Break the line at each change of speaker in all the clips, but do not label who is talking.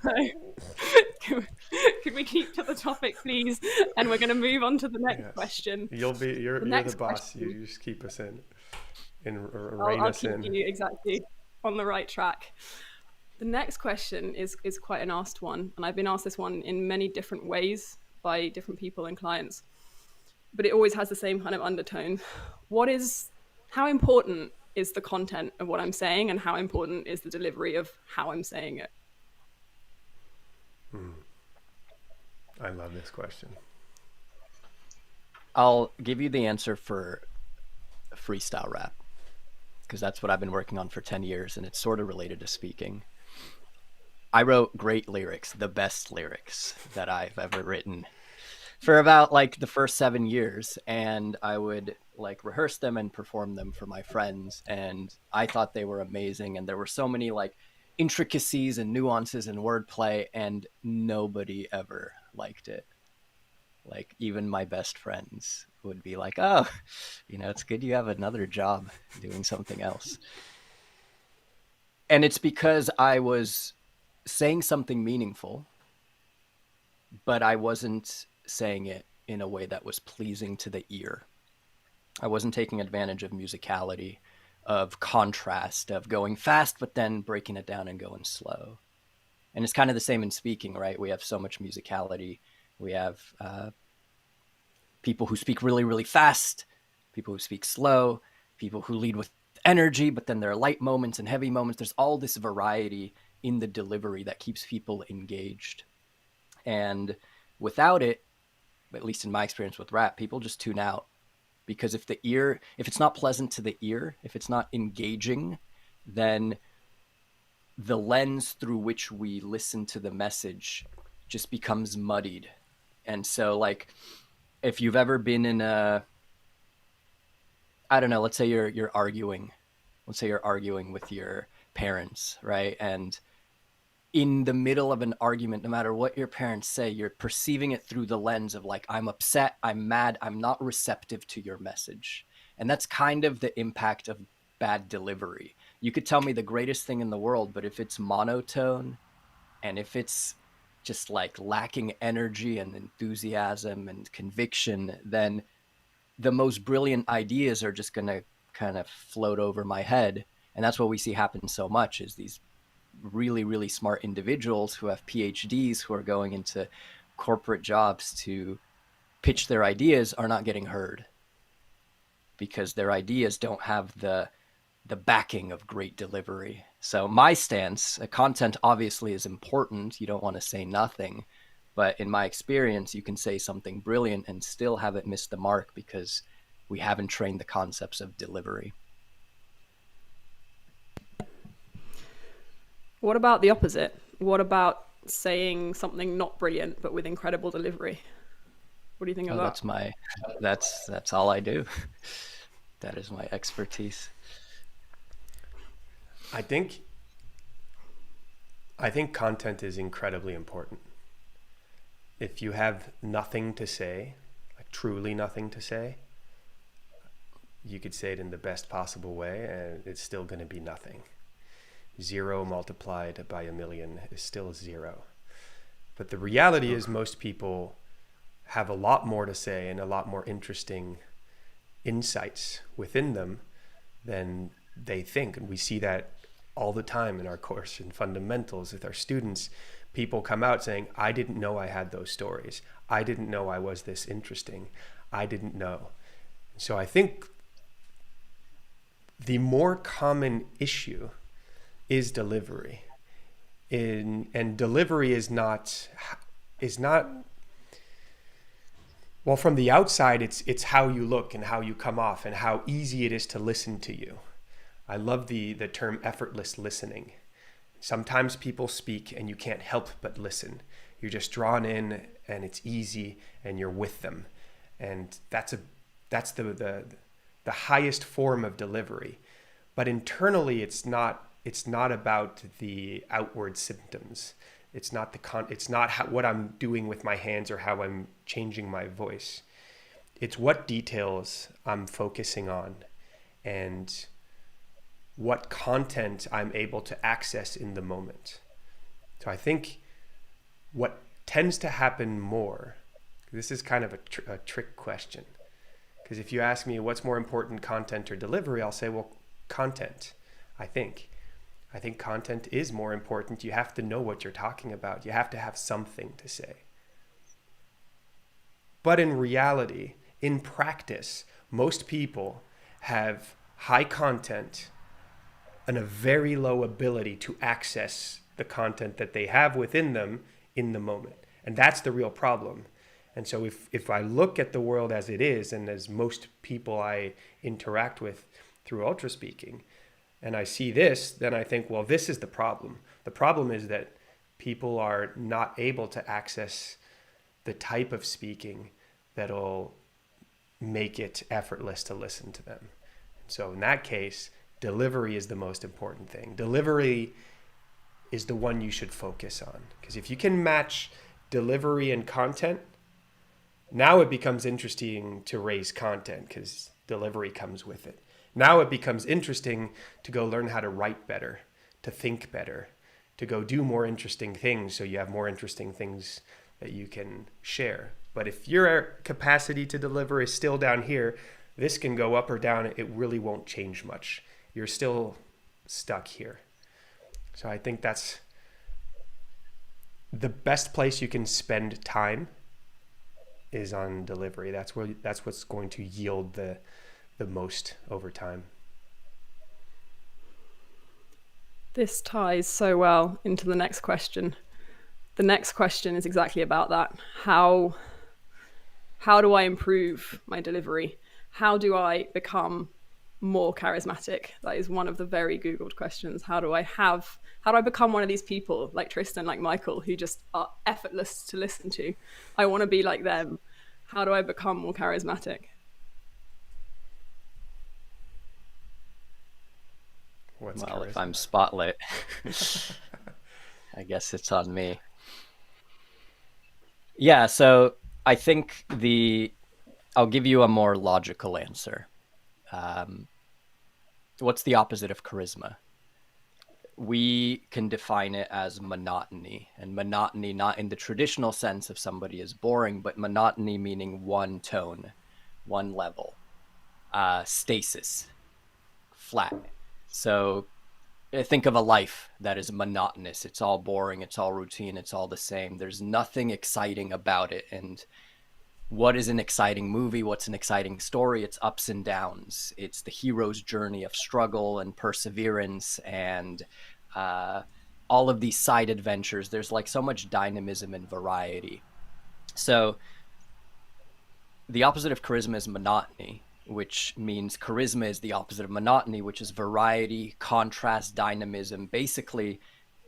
So could we keep to the topic, please? And we're going to move on to the next
Yes.
question.
You're
The
you're the
next
boss. You,
question,
you just keep us in rein
I'll
us
keep
in.
you exactly on the right track. The next question is quite an asked one, and I've been asked this one in many different ways by different people and clients, but it always has the same kind of undertone. What is How important is the content of what I'm saying, and how important is the delivery of how I'm saying it?
Hmm. I love this question.
I'll give you the answer for freestyle rap because that's what I've been working on for 10 years and it's sort of related to speaking. I wrote great lyrics, the best lyrics that I've ever written for about like the first 7 years. And I would like rehearse them and perform them for my friends. And I thought they were amazing. And there were so many like intricacies and nuances and wordplay, and nobody ever liked it. Like even my best friends would be like, oh, it's good you have another job doing something else. And it's because I was saying something meaningful, but I wasn't saying it in a way that was pleasing to the ear. I wasn't taking advantage of musicality, of contrast, of going fast, but then breaking it down and going slow. And it's kind of the same in speaking, right? We have so much musicality. We have people who speak really, really fast, people who speak slow, people who lead with energy, but then there are light moments and heavy moments. There's all this variety in the delivery that keeps people engaged. And without it, at least in my experience with rap, people just tune out because if it's not pleasant to the ear, if it's not engaging, then the lens through which we listen to the message just becomes muddied. And so, like, if you've ever been in I don't know, let's say you're arguing with your parents, right? And in the middle of an argument, no matter what your parents say, you're perceiving it through the lens of like, I'm upset, I'm mad, I'm not receptive to your message. And that's kind of the impact of bad delivery. You could tell me the greatest thing in the world, but if it's monotone and if it's just like lacking energy and enthusiasm and conviction, then the most brilliant ideas are just going to kind of float over my head. And that's what we see happen so much is these really, really smart individuals who have PhDs who are going into corporate jobs to pitch their ideas are not getting heard because their ideas don't have the backing of great delivery. So my stance, content obviously is important. You don't want to say nothing, but in my experience, you can say something brilliant and still have it miss the mark because we haven't trained the concepts of delivery.
What about the opposite? What about saying something not brilliant but with incredible delivery? What do you think of
Oh,
that?
that's all I do. That is my expertise.
I think I think content is incredibly important. If you have nothing to say, like truly nothing to say, you could say it in the best possible way and it's still going to be nothing. Zero multiplied by a million is still zero. But the reality is most people have a lot more to say and a lot more interesting insights within them than they think. And we see that all the time in our course in fundamentals with our students. People come out saying, I didn't know I had those stories. I didn't know I was this interesting. I didn't know. So I think the more common issue is delivery. And delivery is not well, from the outside it's how you look and how you come off and how easy it is to listen to you. I love the term effortless listening. Sometimes people speak and you can't help but listen. You're just drawn in and it's easy and you're with them. And that's the highest form of delivery. But internally it's not about the outward symptoms. It's not what I'm doing with my hands or how I'm changing my voice. It's what details I'm focusing on and what content I'm able to access in the moment. So I think what tends to happen more, this is kind of a trick question, because if you ask me what's more important, content or delivery, I'll say, well, content. I think content is more important. You have to know what you're talking about. You have to have something to say. But in reality, in practice, most people have high content and a very low ability to access the content that they have within them in the moment. And that's the real problem. And so if I look at the world as it is, and as most people I interact with through ultra speaking, and I see this, then I think, well, this is the problem. The problem is that people are not able to access the type of speaking that'll make it effortless to listen to them. So in that case, delivery is the most important thing. Delivery is the one you should focus on. Because if you can match delivery and content, now it becomes interesting to raise content because delivery comes with it. Now it becomes interesting to go learn how to write better, to think better, to go do more interesting things so you have more interesting things that you can share. But if your capacity to deliver is still down here, this can go up or down. It really won't change much. You're still stuck here. So I think that's the best place you can spend time is on delivery. That's what's going to yield the most over time.
This ties so well into the next question. The next question is exactly about that. How do I improve my delivery? How do I become more charismatic? That is one of the very Googled questions. How do I become one of these people like Tristan, like Michael, who just are effortless to listen to? I want to be like them. How do I become more charismatic?
What's
well,
charisma?
If I'm spotlight, I guess it's on me. Yeah, so I think I'll give you a more logical answer. What's the opposite of charisma? We can define it as monotony, and monotony not in the traditional sense of somebody is boring, but monotony meaning one tone, one level, stasis, flat. So think of a life that is monotonous. It's all boring, it's all routine, it's all the same. There's nothing exciting about it. And what is an exciting movie? What's an exciting story? It's ups and downs. It's the hero's journey of struggle and perseverance and all of these side adventures. There's like so much dynamism and variety. So the opposite of charisma is monotony, which means charisma is the opposite of monotony, which is variety, contrast, dynamism. Basically,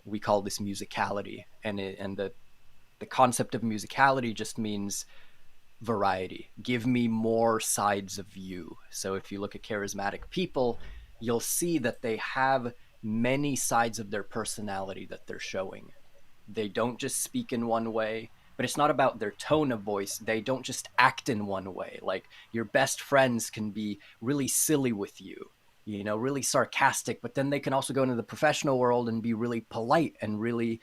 we call this musicality. And the concept of musicality just means variety. Give me more sides of you. So if you look at charismatic people, you'll see that they have many sides of their personality that they're showing. They don't just speak in one way, but it's not about their tone of voice. They don't just act in one way. Like your best friends can be really silly with you, really sarcastic, but then they can also go into the professional world and be really polite and really,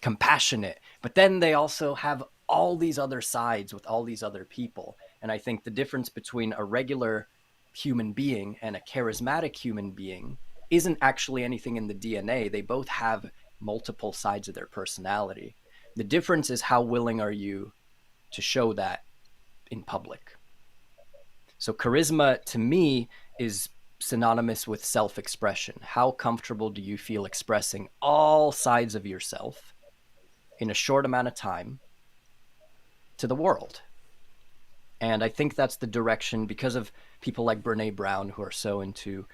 compassionate. But then they also have all these other sides with all these other people. And I think the difference between a regular human being and a charismatic human being isn't actually anything in the DNA. They both have multiple sides of their personality. The difference is how willing are you to show that in public. So charisma to me is synonymous with self-expression. How comfortable do you feel expressing all sides of yourself in a short amount of time to the world? And I think that's the direction, because of people like Brene Brown who are so into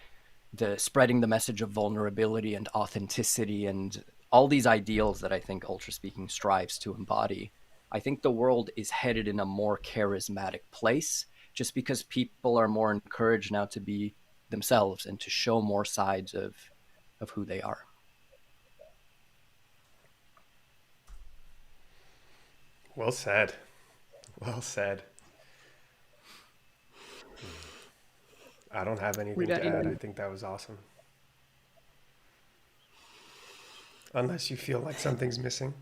the spreading the message of vulnerability and authenticity and all these ideals that I think Ultra Speaking strives to embody. I think the world is headed in a more charismatic place just because people are more encouraged now to be themselves and to show more sides of who they are.
Well said. Well said. I don't have anything to add. I think that was awesome. Unless you feel like something's missing.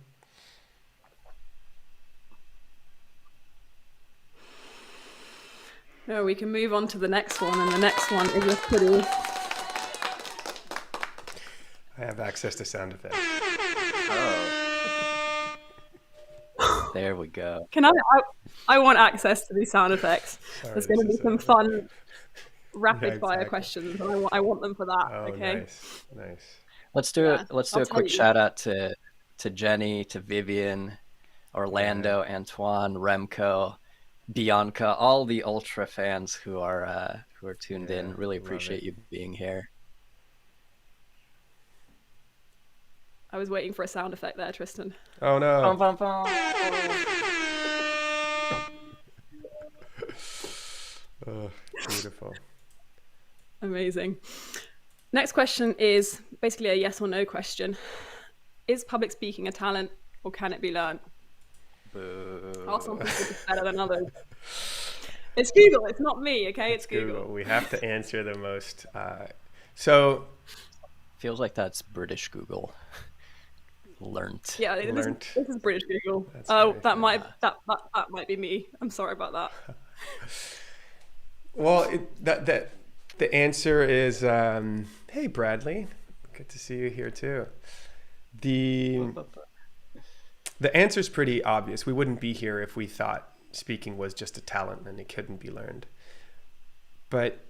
No, we can move on to the next one, and the next one is a pretty...
I have access to sound effects.
Oh. There we go.
Can I want access to these sound effects.
Sorry,
There's going to
this
be
is
some fun rapid fire
exactly.
questions, and I want them for that.
Oh,
okay.
nice.
Let's do
Yeah,
let's
I'll
do a
tell
quick
you.
shout out to Jenny, to Vivian, Orlando, Antoine, Remco, Bianca, all the ultra fans who are tuned in. Really
love
appreciate
it.
you being here.
I was waiting for a sound effect there, Tristan.
Oh no.
Bum, bum, bum.
Oh, beautiful.
Amazing. Next question is basically a yes or no question. Is public speaking a talent, or can it be learned?
Boo.
Are some people just better than others? It's Google. It's not me. Okay, it's Google.
We have to answer the most. So
Feels like that's British Google. Learnt.
Yeah,
Learnt.
this is British Google.
That's
Oh,
very
that
funny.
might be me. I'm sorry about that.
Well, the answer is, hey Bradley, good to see you here too. The answer is pretty obvious. We wouldn't be here if we thought speaking was just a talent and it couldn't be learned. But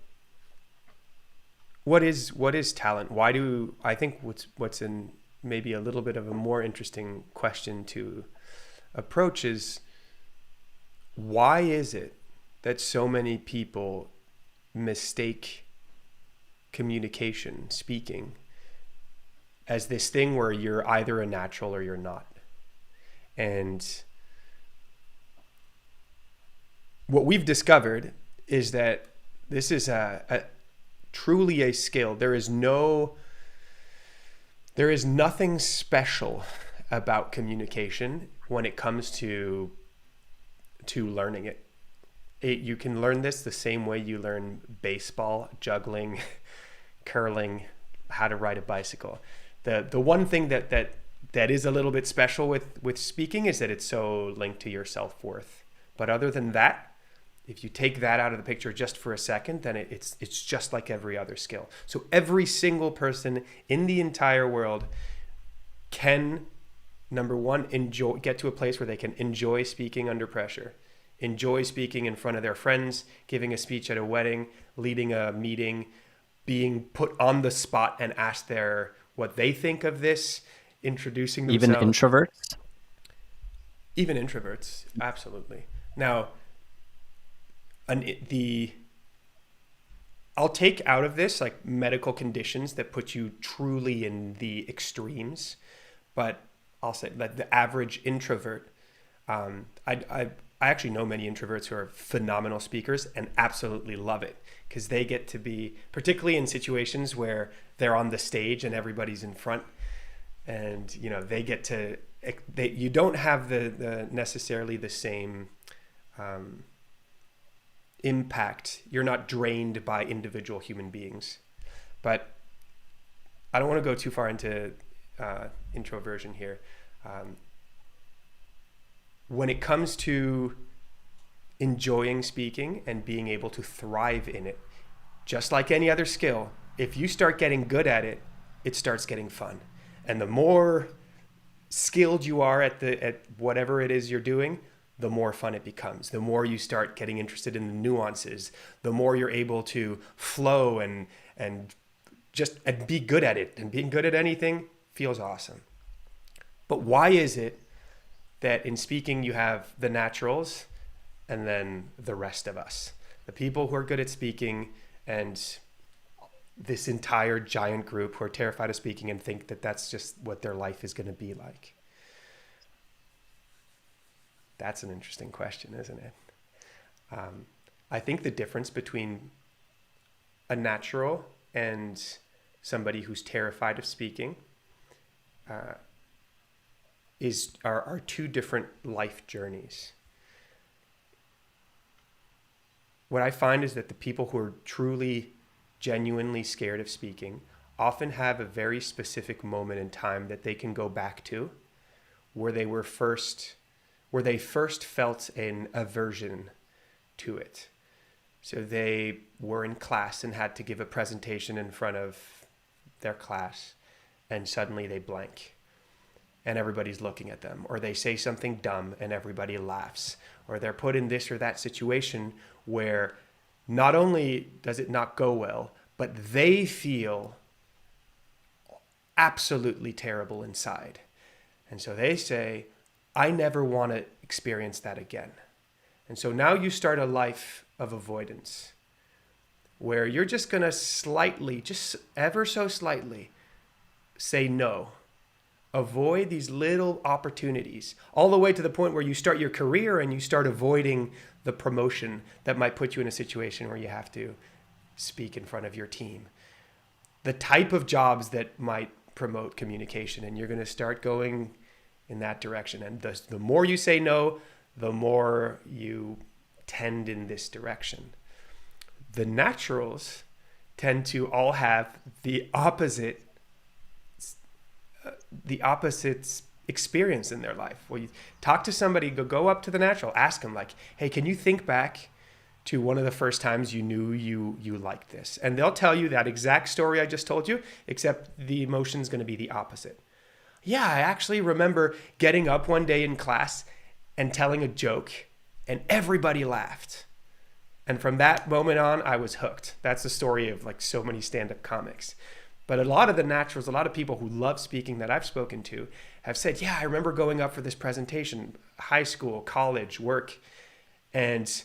what is talent? Why do I think what's in maybe a little bit of a more interesting question to approach is, why is it that so many people mistake communication, speaking, as this thing where you're either a natural or you're not? And what we've discovered is that this is a truly a skill. There is nothing special about communication when it comes to learning it. You can learn this the same way you learn baseball, juggling, curling, how to ride a bicycle. The one thing that is a little bit special with speaking is that it's so linked to your self-worth. But other than that, if you take that out of the picture just for a second, then it's just like every other skill. So every single person in the entire world can, number one, get to a place where they can enjoy speaking under pressure, enjoy speaking in front of their friends, giving a speech at a wedding, leading a meeting, being put on the spot and asked what they think of this, introducing themselves.
Even introverts?
Even introverts, absolutely. Now, I'll take out of this like medical conditions that put you truly in the extremes, but I'll say that the average introvert, I actually know many introverts who are phenomenal speakers and absolutely love it, because they get to be, particularly in situations where they're on the stage and everybody's in front, and they get to, you don't have the necessarily the same impact. You're not drained by individual human beings. But I don't want to go too far into introversion here. When it comes to enjoying speaking and being able to thrive in it, just like any other skill, if you start getting good at it, it starts getting fun. And the more skilled you are at whatever it is you're doing, the more fun it becomes. The more you start getting interested in the nuances, the more you're able to flow and be good at it. And being good at anything feels awesome. But why is it that in speaking you have the naturals and then the rest of us? The people who are good at speaking and this entire giant group who are terrified of speaking and think that that's just what their life is going to be like. That's an interesting question, isn't it? I think the difference between a natural and somebody who's terrified of speaking are two different life journeys. What I find is that the people who are truly, genuinely scared of speaking often have a very specific moment in time that they can go back to, where they first felt an aversion to it. So they were in class and had to give a presentation in front of their class, and suddenly they blank and everybody's looking at them, or they say something dumb and everybody laughs, or they're put in this or that situation where not only does it not go well, but they feel absolutely terrible inside. And so they say, I never want to experience that again. And so now you start a life of avoidance where you're just going to slightly, just ever so slightly, say no. Avoid these little opportunities, all the way to the point where you start your career and you start avoiding the promotion that might put you in a situation where you have to speak in front of your team. The type of jobs that might promote communication, and you're going to start going in that direction. And the more you say no, the more you tend in this direction. The naturals tend to all have the opposite experience in their life. Well, you talk to somebody, go up to the natural, ask them like, hey, can you think back to one of the first times you knew you liked this? And they'll tell you that exact story I just told you, except the emotion's going to be the opposite. Yeah, I actually remember getting up one day in class and telling a joke and everybody laughed. And from that moment on, I was hooked. That's the story of like so many stand-up comics. But a lot of the naturals, a lot of people who love speaking that I've spoken to have said, yeah, I remember going up for this presentation, high school, college, work. And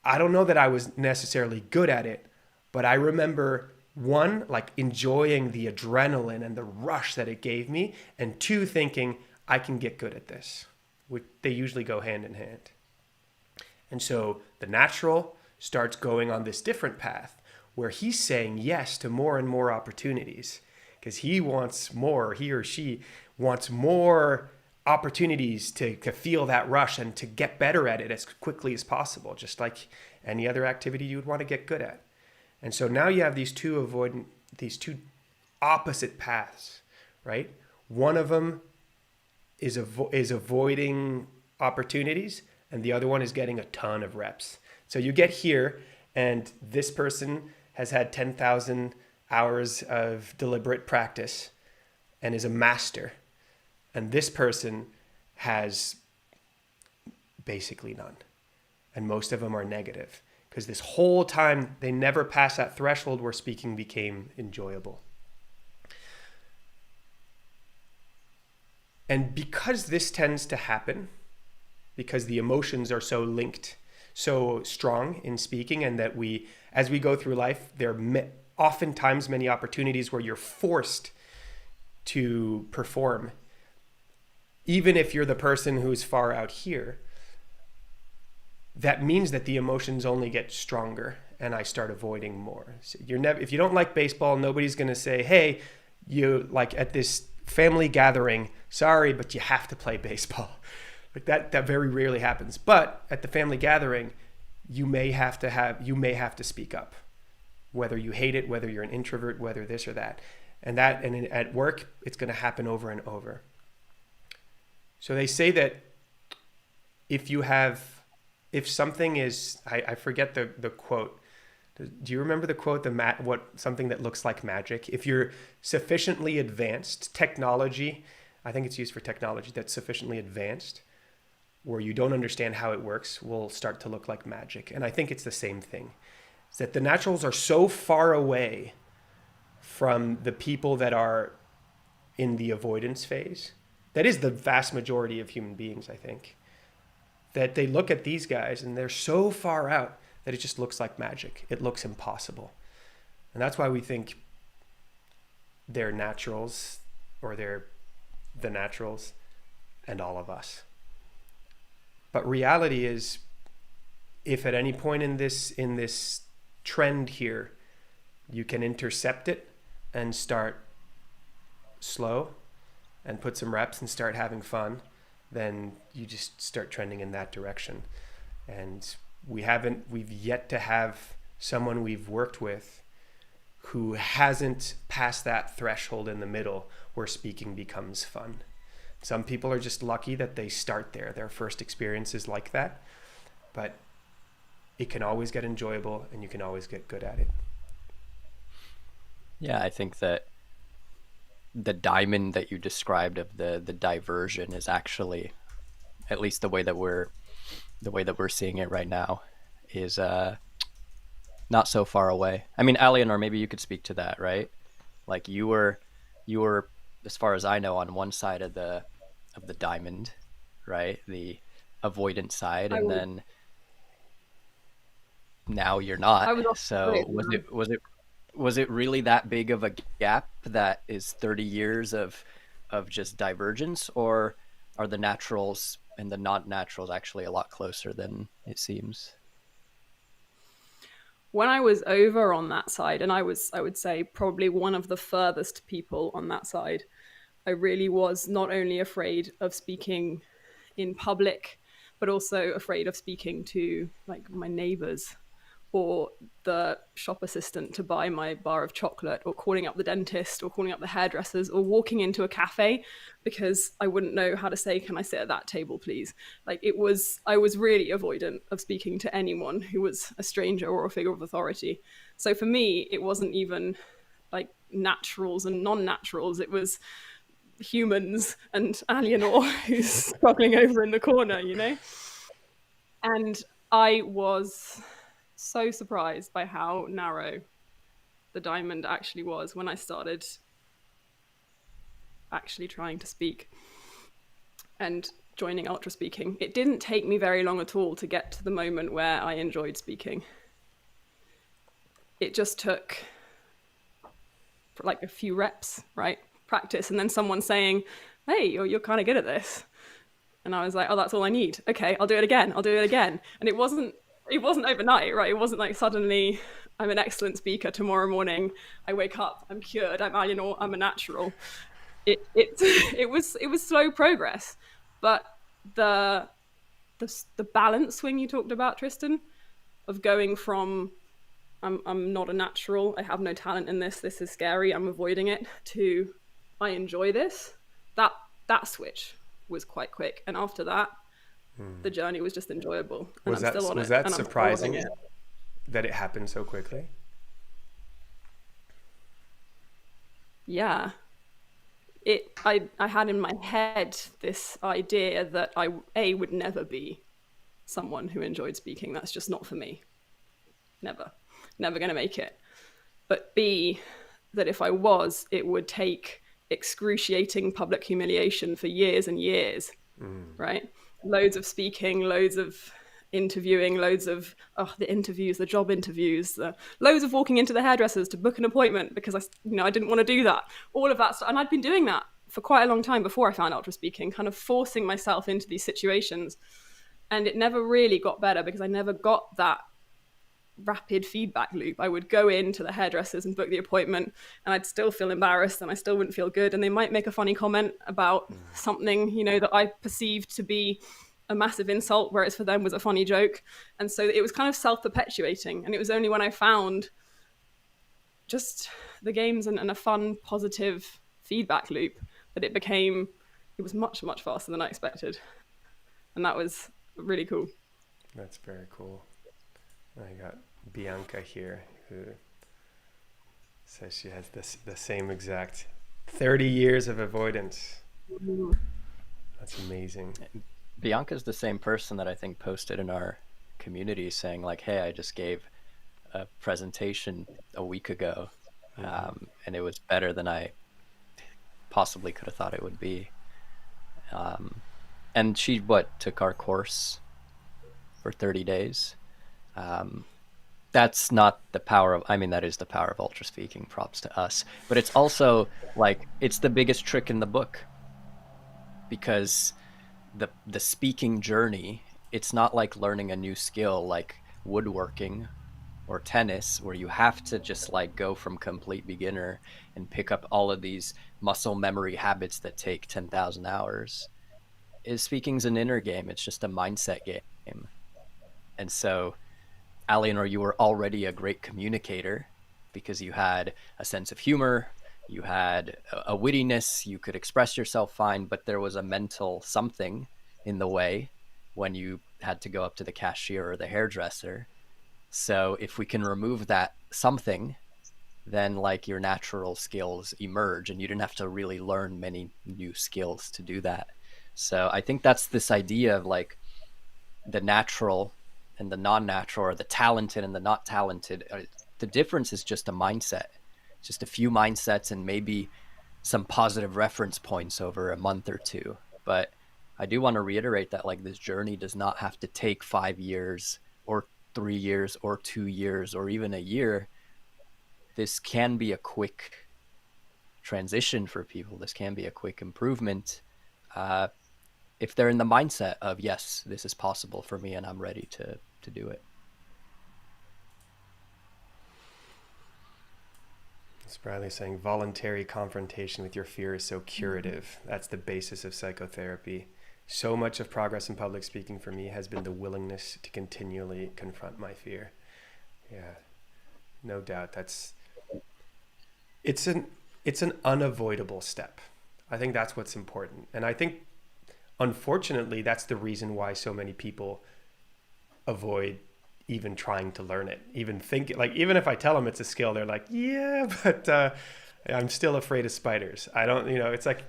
I don't know that I was necessarily good at it, but I remember, one, like enjoying the adrenaline and the rush that it gave me, and two, thinking I can get good at this. They usually go hand in hand. And so the natural starts going on this different path where he's saying yes to more and more opportunities because he wants more, he or she wants more opportunities to feel that rush and to get better at it as quickly as possible, just like any other activity you would want to get good at. And so now you have these two opposite paths, right? One of them is avoiding opportunities, and the other one is getting a ton of reps. So you get here, and this person has had 10,000 hours of deliberate practice and is a master. And this person has basically none. And most of them are negative because this whole time they never passed that threshold where speaking became enjoyable. And because this tends to happen, because the emotions are so linked, so strong in speaking, and that as we go through life, there are oftentimes many opportunities where you're forced to perform. Even if you're the person who's far out here, that means that the emotions only get stronger and I start avoiding more. So if you don't like baseball, nobody's going to say, hey, you like at this family gathering, sorry, but you have to play baseball. Like that very rarely happens. But at the family gathering, you may have to speak up, whether you hate it, whether you're an introvert, whether this or that. And at work, it's going to happen over and over. So they say that if something is, I forget the quote. Do you remember the quote, something that looks like magic? If you're sufficiently advanced, technology, I think it's used for technology that's sufficiently advanced, where you don't understand how it works, will start to look like magic. And I think it's the same thing. It's that the naturals are so far away from the people that are in the avoidance phase. That is the vast majority of human beings, I think. That they look at these guys and they're so far out that it just looks like magic. It looks impossible. And that's why we think they're naturals, or they're the naturals and all of us. But reality is, if at any point in this trend here, you can intercept it and start slow and put some reps and start having fun, then you just start trending in that direction. And we've yet to have someone we've worked with who hasn't passed that threshold in the middle where speaking becomes fun. Some people are just lucky that they start there. Their first experience is like that. But it can always get enjoyable and you can always get good at it.
Yeah, I think that the diamond that you described of the diversion is actually, at least the way that we're seeing it right now, is not so far away. I mean, Alienor, maybe you could speak to that, right? Like you were, as far as I know, on one side of the diamond, right? The avoidant side,
I
and
was
then now you're not.
I was off the
So
grid, man.
was it really that big of a gap that is 30 years of just divergence, or are the naturals and the not naturals actually a lot closer than it seems?
When I was over on that side, and I would say probably one of the furthest people on that side, I really was not only afraid of speaking in public, but also afraid of speaking to like my neighbors or the shop assistant to buy my bar of chocolate, or calling up the dentist, or calling up the hairdressers, or walking into a cafe because I wouldn't know how to say, "Can I sit at that table, please?" Like I was really avoidant of speaking to anyone who was a stranger or a figure of authority. So for me, it wasn't even like naturals and non-naturals. It was humans and Alienor who's struggling over in the corner, you know? And I was so surprised by how narrow the diamond actually was when I started actually trying to speak and joining ultra speaking. It didn't take me very long at all to get to the moment where I enjoyed speaking. It just took like a few reps, right? Practice, and then someone saying, "Hey, you're kind of good at this." And I was like, "Oh, that's all I need. Okay, I'll do it again. I'll do it again." And it wasn't overnight, right? It wasn't like suddenly I'm an excellent speaker. Tomorrow morning I wake up, I'm cured, I'm Alienor, I'm a natural. It was slow progress, but the the balance swing you talked about, Tristan, of going from I'm not a natural, I have no talent in this is scary, I'm avoiding it, to I enjoy this. That that switch was quite quick, and after that, the journey was just enjoyable, and I'm still on
Was
it,
that
and I'm still loving
surprising
it.
that it happened so quickly?
Yeah, I had in my head this idea that I a would never be someone who enjoyed speaking. That's just not for me. Never, never going to make it. But B, that if I was, it would take excruciating public humiliation for years and years, right? Loads of speaking, loads of interviewing, loads of the interviews, the job interviews, loads of walking into the hairdressers to book an appointment because I didn't want to do that. All of that stuff, and I'd been doing that for quite a long time before I found ultra speaking, kind of forcing myself into these situations, and it never really got better because I never got that rapid feedback loop. I would go into the hairdressers and book the appointment, and I'd still feel embarrassed and I still wouldn't feel good. And they might make a funny comment about something, that I perceived to be a massive insult, whereas for them was a funny joke. And so it was kind of self-perpetuating. And it was only when I found just the games and a fun, positive feedback loop that it was much, much faster than I expected. And that was really cool.
That's very cool. I got Bianca here who says she has the same exact 30 years of avoidance. That's amazing.
Bianca's the same person that I think posted in our community saying like, "Hey, I just gave a presentation a week ago, and it was better than I possibly could have thought it would be." And she took our course for 30 days. That's not the power of, I mean, that is the power of ultra speaking, props to us, but it's also like it's the biggest trick in the book, because the speaking journey, it's not like learning a new skill like woodworking or tennis where you have to just like go from complete beginner and pick up all of these muscle memory habits that take 10,000 hours. Is speaking's an inner game, it's just a mindset game. And so, Alienor, you were already a great communicator because you had a sense of humor, you had a wittiness, you could express yourself fine, but there was a mental something in the way when you had to go up to the cashier or the hairdresser. So if we can remove that something, then like your natural skills emerge and you didn't have to really learn many new skills to do that. So I think that's this idea of like the natural and the non-natural, or the talented and the not talented. The difference is just a mindset, just a few mindsets and maybe some positive reference points over a month or two. But I do want to reiterate that like this journey does not have to take 5 years or 3 years or 2 years or even a year. This can be a quick transition for people. This can be a quick improvement, if they're in the mindset of, yes, this is possible for me and I'm ready to do it.
Bradley saying voluntary confrontation with your fear is so curative. That's the basis of psychotherapy. So much of progress in public speaking for me has been the willingness to continually confront my fear. Yeah, no doubt. It's an unavoidable step. I think that's what's important. And I think, unfortunately, that's the reason why so many people avoid even trying to learn it, even if I tell them it's a skill, they're like, yeah, but I'm still afraid of spiders. I don't, it's like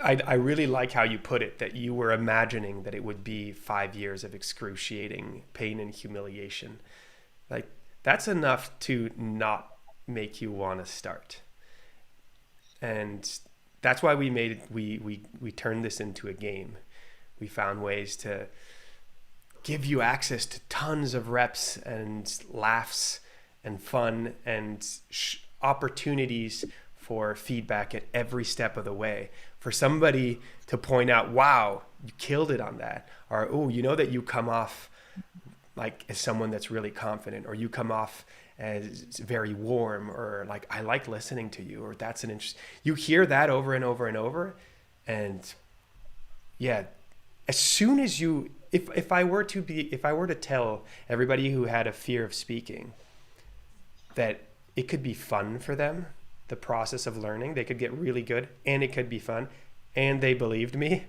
I really like how you put it, that you were imagining that it would be 5 years of excruciating pain and humiliation. Like, that's enough to not make you want to start. And that's why we turned this into a game. We found ways to give you access to tons of reps and laughs and fun and opportunities for feedback at every step of the way. For somebody to point out, wow, you killed it on that. Or, oh, that you come off like as someone that's really confident, or you come off as very warm, or like, I like listening to you, or that's an interest. You hear that over and over and over. And yeah, as soon as you, if I were to tell everybody who had a fear of speaking that it could be fun for them, the process of learning, they could get really good and it could be fun, and they believed me,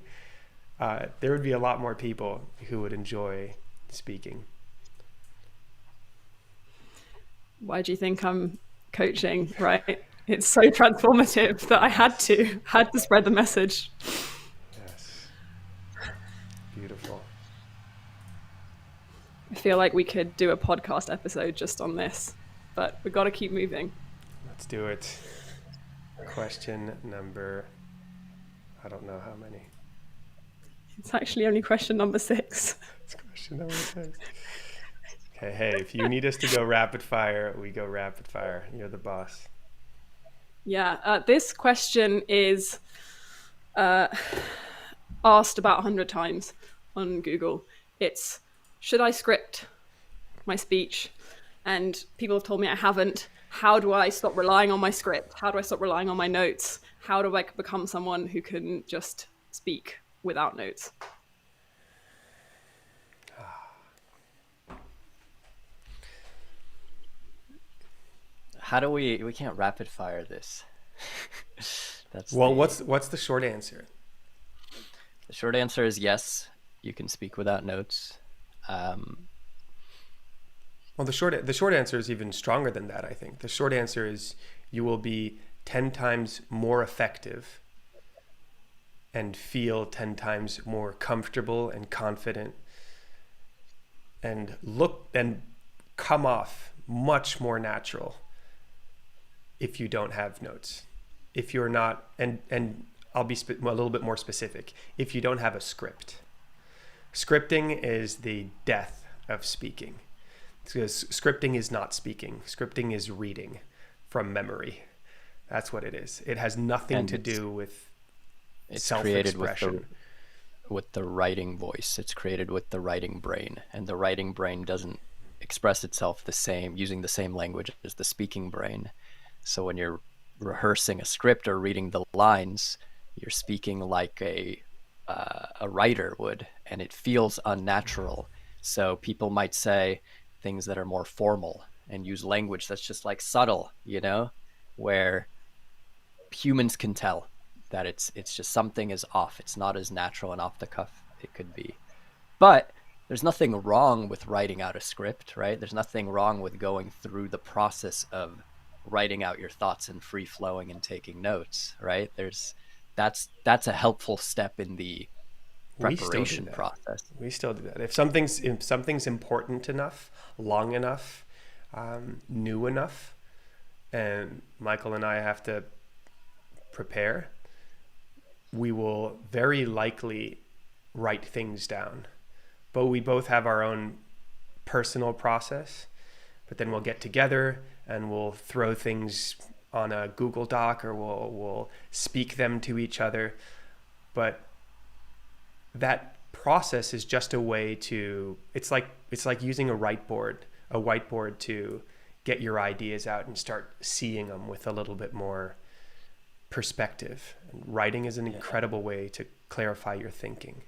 there would be a lot more people who would enjoy speaking.
Why do you think I'm coaching, right? It's so transformative that I had to spread the message.
Yes. Beautiful.
I feel like we could do a podcast episode just on this, but we've got to keep moving.
Let's do it. Question number, I don't know how many.
It's actually only question number 6.
It's question number 6. Okay, hey, if you need us to go rapid fire, we go rapid fire. You're the boss.
Yeah, this question is asked about 100 times on Google. It's, should I script my speech? And people have told me I haven't. How do I stop relying on my script? How do I stop relying on my notes? How do I become someone who can just speak without notes?
How do we can't rapid fire this.
What's the short answer?
The short answer is yes, you can speak without notes.
Well, the short answer is even stronger than that, I think. The short answer is you will be 10 times more effective and feel 10 times more comfortable and confident and look and come off much more natural if you don't have notes. If you're not, and I'll be a little bit more specific, if you don't have a script. Scripting is the death of speaking. Because scripting is not speaking. Scripting is reading from memory. That's what it is. It has nothing to do with self-expression.
With the writing voice. It's created with the writing brain. And the writing brain doesn't express itself the same, using the same language as the speaking brain. So when you're rehearsing a script or reading the lines, you're speaking like a writer would, and it feels unnatural. So people might say things that are more formal and use language that's just like subtle, where humans can tell that it's just something is off. It's not as natural and off the cuff it could be. But there's nothing wrong with writing out a script, right? There's nothing wrong with going through the process of writing out your thoughts and free flowing and taking notes, right? That's a helpful step in the
We still do
preparation
that.
process.
We still do that. If something's important enough, long enough, new enough, and Michael and I have to prepare, we will very likely write things down. But we both have our own personal process. But then we'll get together and we'll throw things on a Google Doc, or we'll speak them to each other. But that process is just a way to, it's like using a whiteboard to get your ideas out and start seeing them with a little bit more perspective. And writing is an incredible way to clarify your thinking.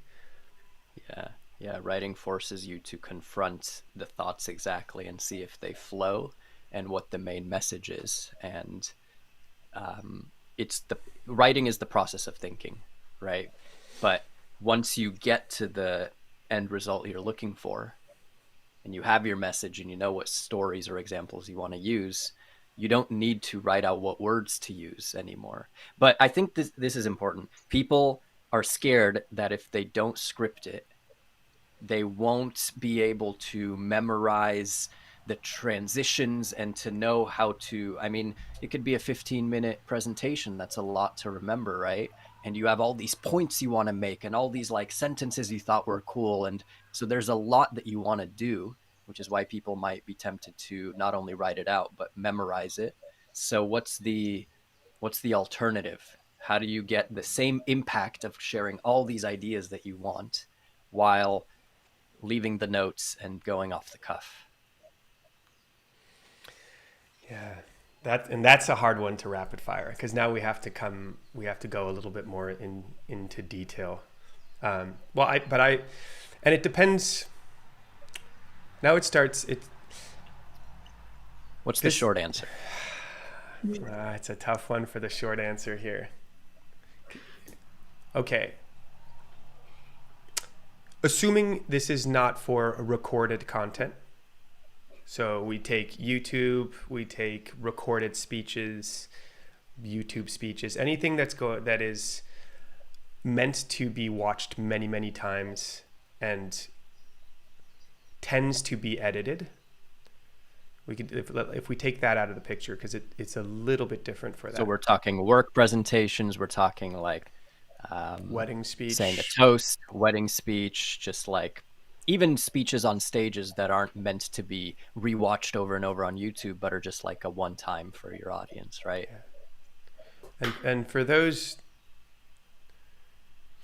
Yeah. Yeah. Writing forces you to confront the thoughts exactly and see if they flow and what the main message is. And it's the writing is the process of thinking, right? But once you get to the end result you're looking for, and you have your message and you know what stories or examples you want to use, you don't need to write out what words to use anymore. But I think this is important. People are scared that if they don't script it, they won't be able to memorize the transitions and to know how to, I mean, it could be a 15-minute presentation. That's a lot to remember, right? And you have all these points you want to make and all these like sentences you thought were cool. And so there's a lot that you want to do, which is why people might be tempted to not only write it out, but memorize it. So what's the alternative? How do you get the same impact of sharing all these ideas that you want while leaving the notes and going off the cuff?
Yeah, that's a hard one to rapid fire, because now we have to go a little bit more into detail. And it depends. Now it starts.
What's the short answer?
It's a tough one for the short answer here. Okay. Assuming this is not for recorded content. So we take YouTube, we take recorded speeches, YouTube speeches, anything that is meant to be watched many, many times and tends to be edited. We could, if we take that out of the picture, because it's a little bit different for that.
So we're talking work presentations. We're talking like
wedding speech,
saying a toast, wedding speech, just like even speeches on stages that aren't meant to be rewatched over and over on YouTube, but are just like a one time for your audience, right?
And for those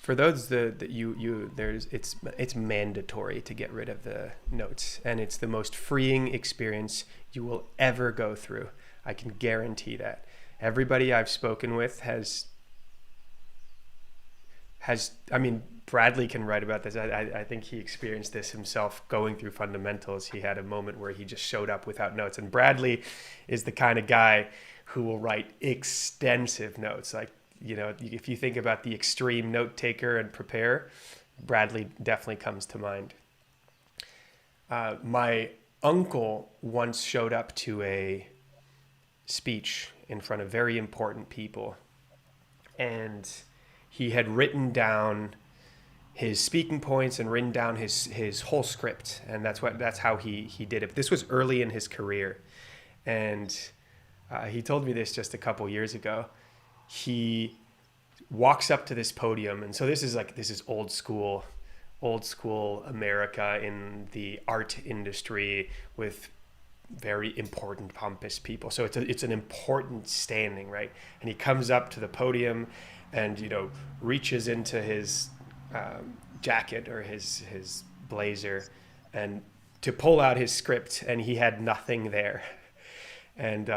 that you there's it's mandatory to get rid of the notes, and it's the most freeing experience you will ever go through. I can guarantee that. Everybody I've spoken with has I mean, Bradley can write about this. I think he experienced this himself going through fundamentals. He had a moment where he just showed up without notes. And Bradley is the kind of guy who will write extensive notes. Like, if you think about the extreme note taker and prepare, Bradley definitely comes to mind. My uncle once showed up to a speech in front of very important people, and he had written down his speaking points and written down his whole script, and that's how he did it. This was early in his career, and he told me this just a couple years ago. He walks up to this podium, and so this is old school America in the art industry with very important, pompous people. So it's an important standing, right? And he comes up to the podium and reaches into his jacket or his blazer and to pull out his script, and he had nothing there. And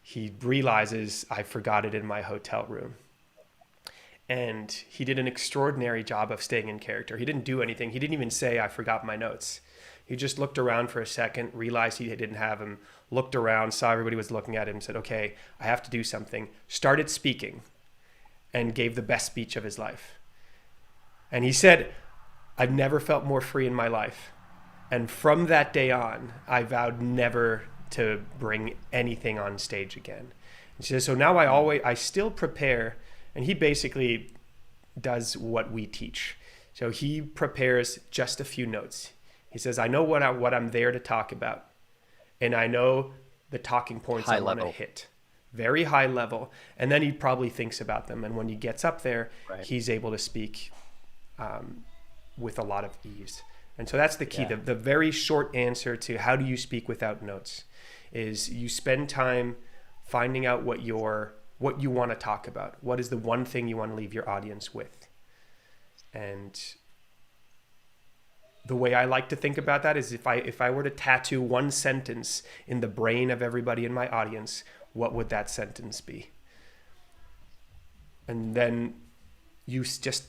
he realizes, I forgot it in my hotel room. And he did an extraordinary job of staying in character. He didn't do anything. He didn't even say, I forgot my notes. He just looked around for a second, realized he didn't have them, looked around, saw everybody was looking at him, said, okay, I have to do something. Started speaking and gave the best speech of his life. And he said, I've never felt more free in my life. And from that day on, I vowed never to bring anything on stage again. And she says, so now I still prepare. And he basically does what we teach. So he prepares just a few notes. He says, I know what I'm there to talk about. And I know the talking points I want to hit. Very high level. And then he probably thinks about them. And when he gets up there, he's able to speak with a lot of ease. And so that's the key. Yeah. The very short answer to how do you speak without notes is you spend time finding out what you want to talk about. What is the one thing you want to leave your audience with? And the way I like to think about that is if I were to tattoo one sentence in the brain of everybody in my audience, what would that sentence be? And then you just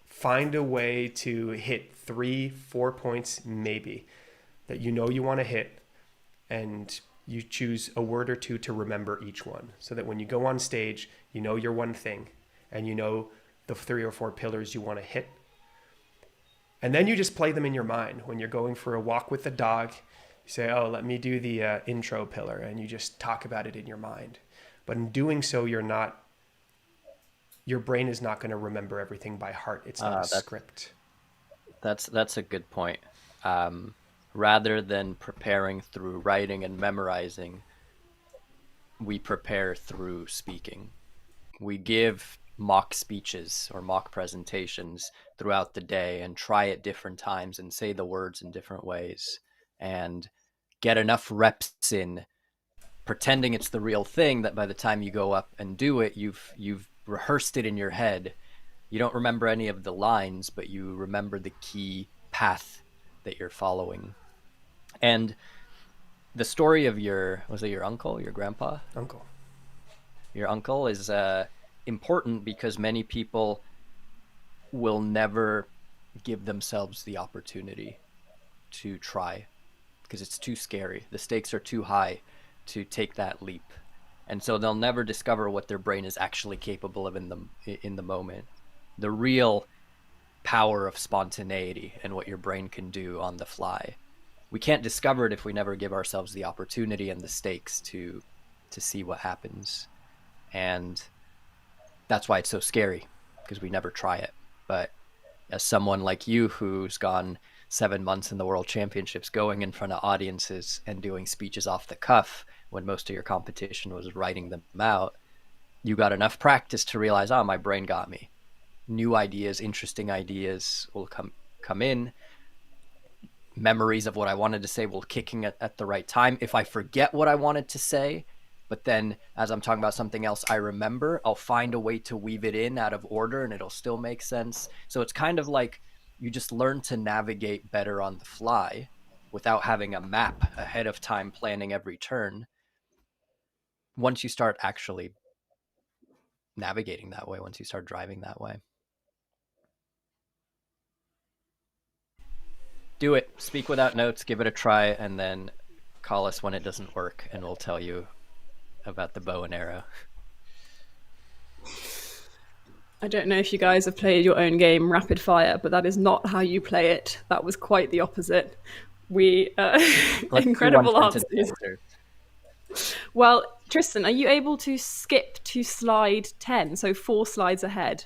find a way to hit 3-4 points maybe that you know you want to hit, and you choose a word or two to remember each one, so that when you go on stage, you know your one thing and you know the 3 or 4 pillars you want to hit. And then you just play them in your mind. When you're going for a walk with the dog, you say, oh, let me do the intro pillar, and you just talk about it in your mind. But in doing so, your brain is not going to remember everything by heart. It's not a script.
That's a good point. Rather than preparing through writing and memorizing, we prepare through speaking. We give mock speeches or mock presentations throughout the day and try at different times and say the words in different ways and get enough reps in pretending it's the real thing that by the time you go up and do it, you've rehearsed it in your head. You don't remember any of the lines, but you remember the key path that you're following. And the story of was it your uncle, your grandpa?
Uncle.
Your uncle is important because many people will never give themselves the opportunity to try because it's too scary. The stakes are too high to take that leap. And so they'll never discover what their brain is actually capable of in the moment. The real power of spontaneity and what your brain can do on the fly. We can't discover it if we never give ourselves the opportunity and the stakes to see what happens. And that's why it's so scary, because we never try it. But as someone like you who's gone 7 months in the World Championships, going in front of audiences and doing speeches off the cuff when most of your competition was writing them out, you got enough practice to realize, oh, my brain got me. New ideas, interesting ideas will come in. Memories of what I wanted to say will kick in at the right time. If I forget what I wanted to say, but then as I'm talking about something else I remember, I'll find a way to weave it in out of order and it'll still make sense. So it's kind of like you just learn to navigate better on the fly without having a map ahead of time planning every turn. Once you start actually navigating that way, once you start driving that way. Do it. Speak without notes, give it a try, and then call us when it doesn't work, and we'll tell you about the bow and arrow.
I don't know if you guys have played your own game, Rapid Fire, but that is not how you play it. That was quite the opposite. Incredible answers. Well, Tristan, are you able to skip to slide 10, so 4 slides ahead?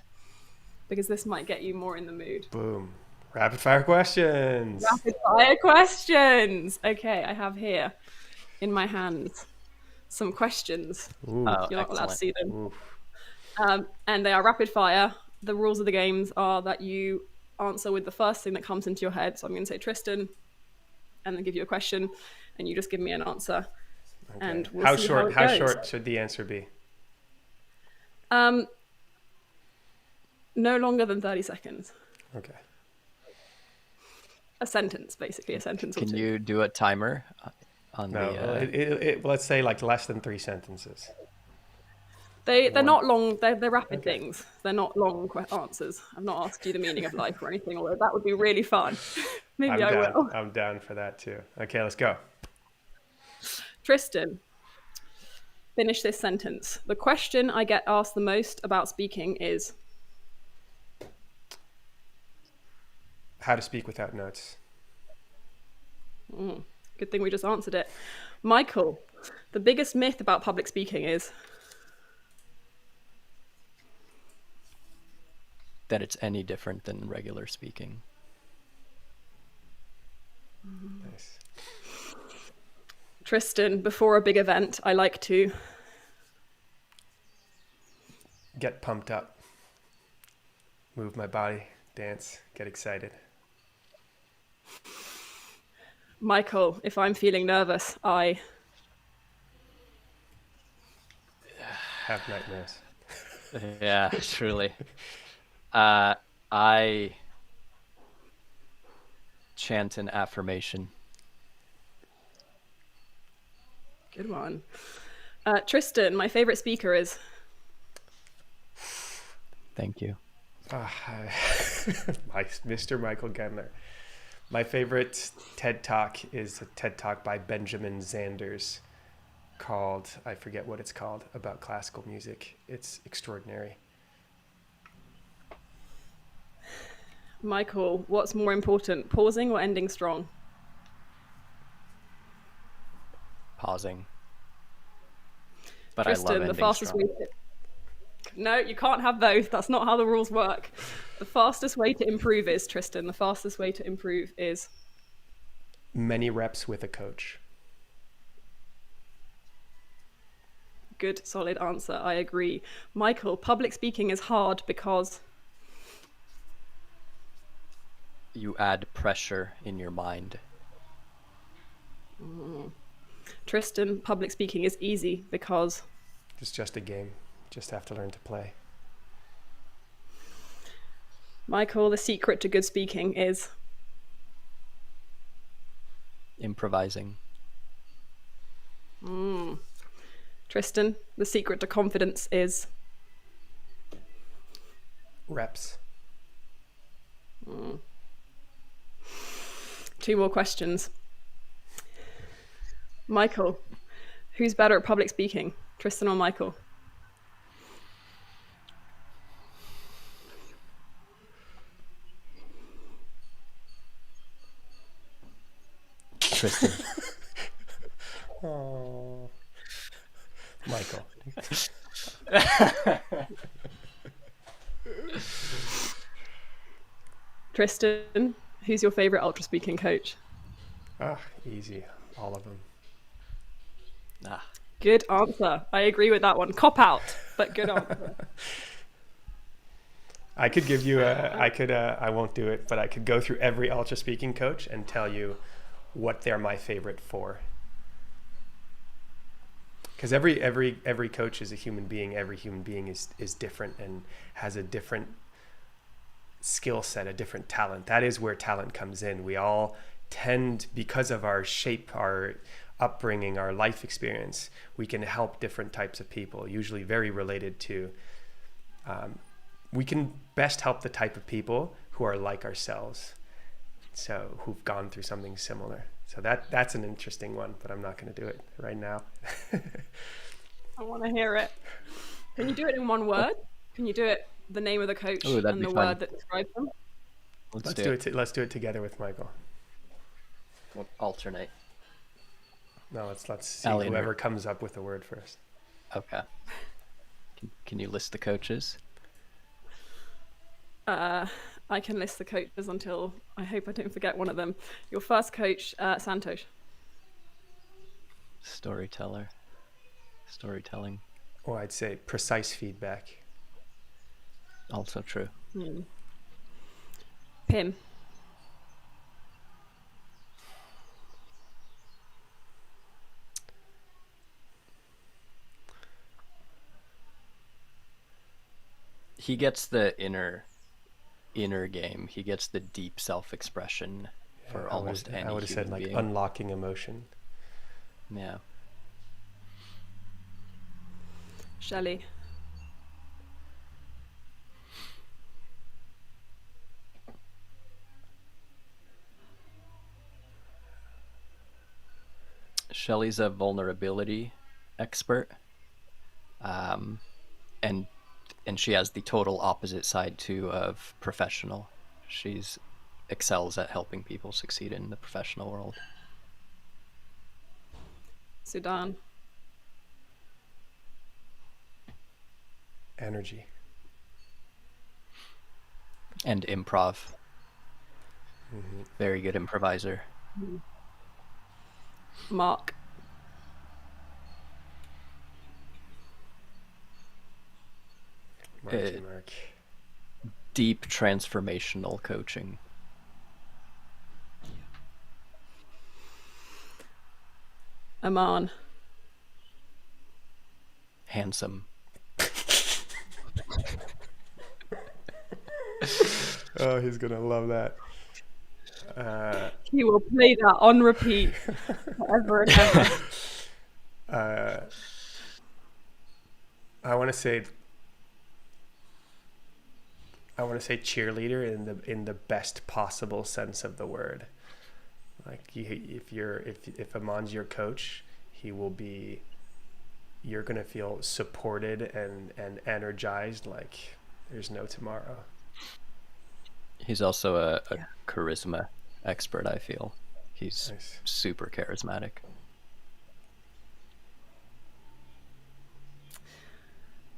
Because this might get you more in the mood.
Boom. Rapid fire questions.
Rapid fire questions. Okay, I have here in my hands some questions.
Ooh,
you're not allowed to see them. And they are rapid fire. The rules of the games are that you answer with the first thing that comes into your head. So I'm going to say Tristan and then give you a question and you just give me an answer.
Okay.
And we'll
how
see
short
how
how short should the answer be?
No longer than 30 seconds.
Okay.
A sentence, basically, a sentence or two.
Can you do a timer on
let's say like less than 3 sentences.
They're not long. They're rapid things. They're not long answers. I've not asked you the meaning of life or anything, although that would be really fun. Maybe I will.
I'm down for that too. Okay, let's go.
Tristan, finish this sentence. The question I get asked the most about speaking is...
How to speak without notes.
Good thing we just answered it. Michael, the biggest myth about public speaking is
that it's any different than regular speaking.
Nice.
Tristan, before a big event, I like to
Get pumped up. Move my body, dance, get excited.
Michael, if I'm feeling nervous, I
Have nightmares.
Yeah, truly. I chant an affirmation.
Good one. Tristan, my favorite speaker is
Thank you.
Mr. Michael Gendler. My favorite TED Talk is a TED Talk by Benjamin Zanders called, I forget what it's called, about classical music. It's extraordinary.
Michael. What's more important, pausing or ending strong?
Pausing. But
Tristan,
I love
the
ending
fastest
strong.
way. No, you can't have both. That's not how the rules work. The fastest way to improve is, Tristan, the fastest way to improve is
Many reps with a coach.
good, solid answer. I agree. Michael, public speaking is hard because
You add pressure in your mind.
Tristan, public speaking is easy because
It's just a game. Just have to learn to play.
Michael, the secret to good speaking is
Improvising.
Tristan, the secret to confidence is
Reps.
2 more questions. Michael, who's better at public speaking, Tristan or Michael?
Tristan.
Oh, Michael.
Tristan, who's your favorite ultra speaking coach?
Easy. All of them.
Ah,
Good answer. I agree with that one. Cop out, but good answer.
I could give you I won't do it, but I could go through every ultra speaking coach and tell you what they're my favorite for. Because every coach is a human being. Every human being is different and has a different skill set, a different talent. That is where talent comes in. We all tend, because of our shape, our upbringing, our life experience, we can help different types of people, usually very related to, we can best help the type of people who are like ourselves. So who've gone through something similar. So that's an interesting one, but I'm not going to do it right now.
I want to hear it. Can you do it in one word? Can you do it, the name of the coach
Ooh, that'd
and
be
the
fun.
word that describes them?
let's
do it. Let's do it together with Michael.
We'll alternate.
No, let's see
Eleanor.
whoever comes up with a word first.
Okay. Can you list the coaches?
I can list the coaches until I hope I don't forget one of them. Your first coach, Santosh.
Storytelling.
Or I'd say precise feedback.
Also true.
Pim.
He gets the inner game. He gets the deep self-expression for almost any
I would have said
human
like
being.
unlocking emotion.
Yeah.
Shelley.
Shelley's a vulnerability expert, and she has the total opposite side too of professional. She's excels at helping people succeed in the professional world.
Sudan.
Energy.
And improv. Very good improviser.
Mark.
Mark.
Deep transformational coaching.
Aman.
Handsome.
Oh, he's gonna love that.
He will play that on repeat forever and ever.
I want to say cheerleader in the best possible sense of the word. Like if Aman's your coach, you're gonna feel supported and energized like there's no tomorrow.
He's also a charisma expert, I feel. He's
Nice.
super charismatic.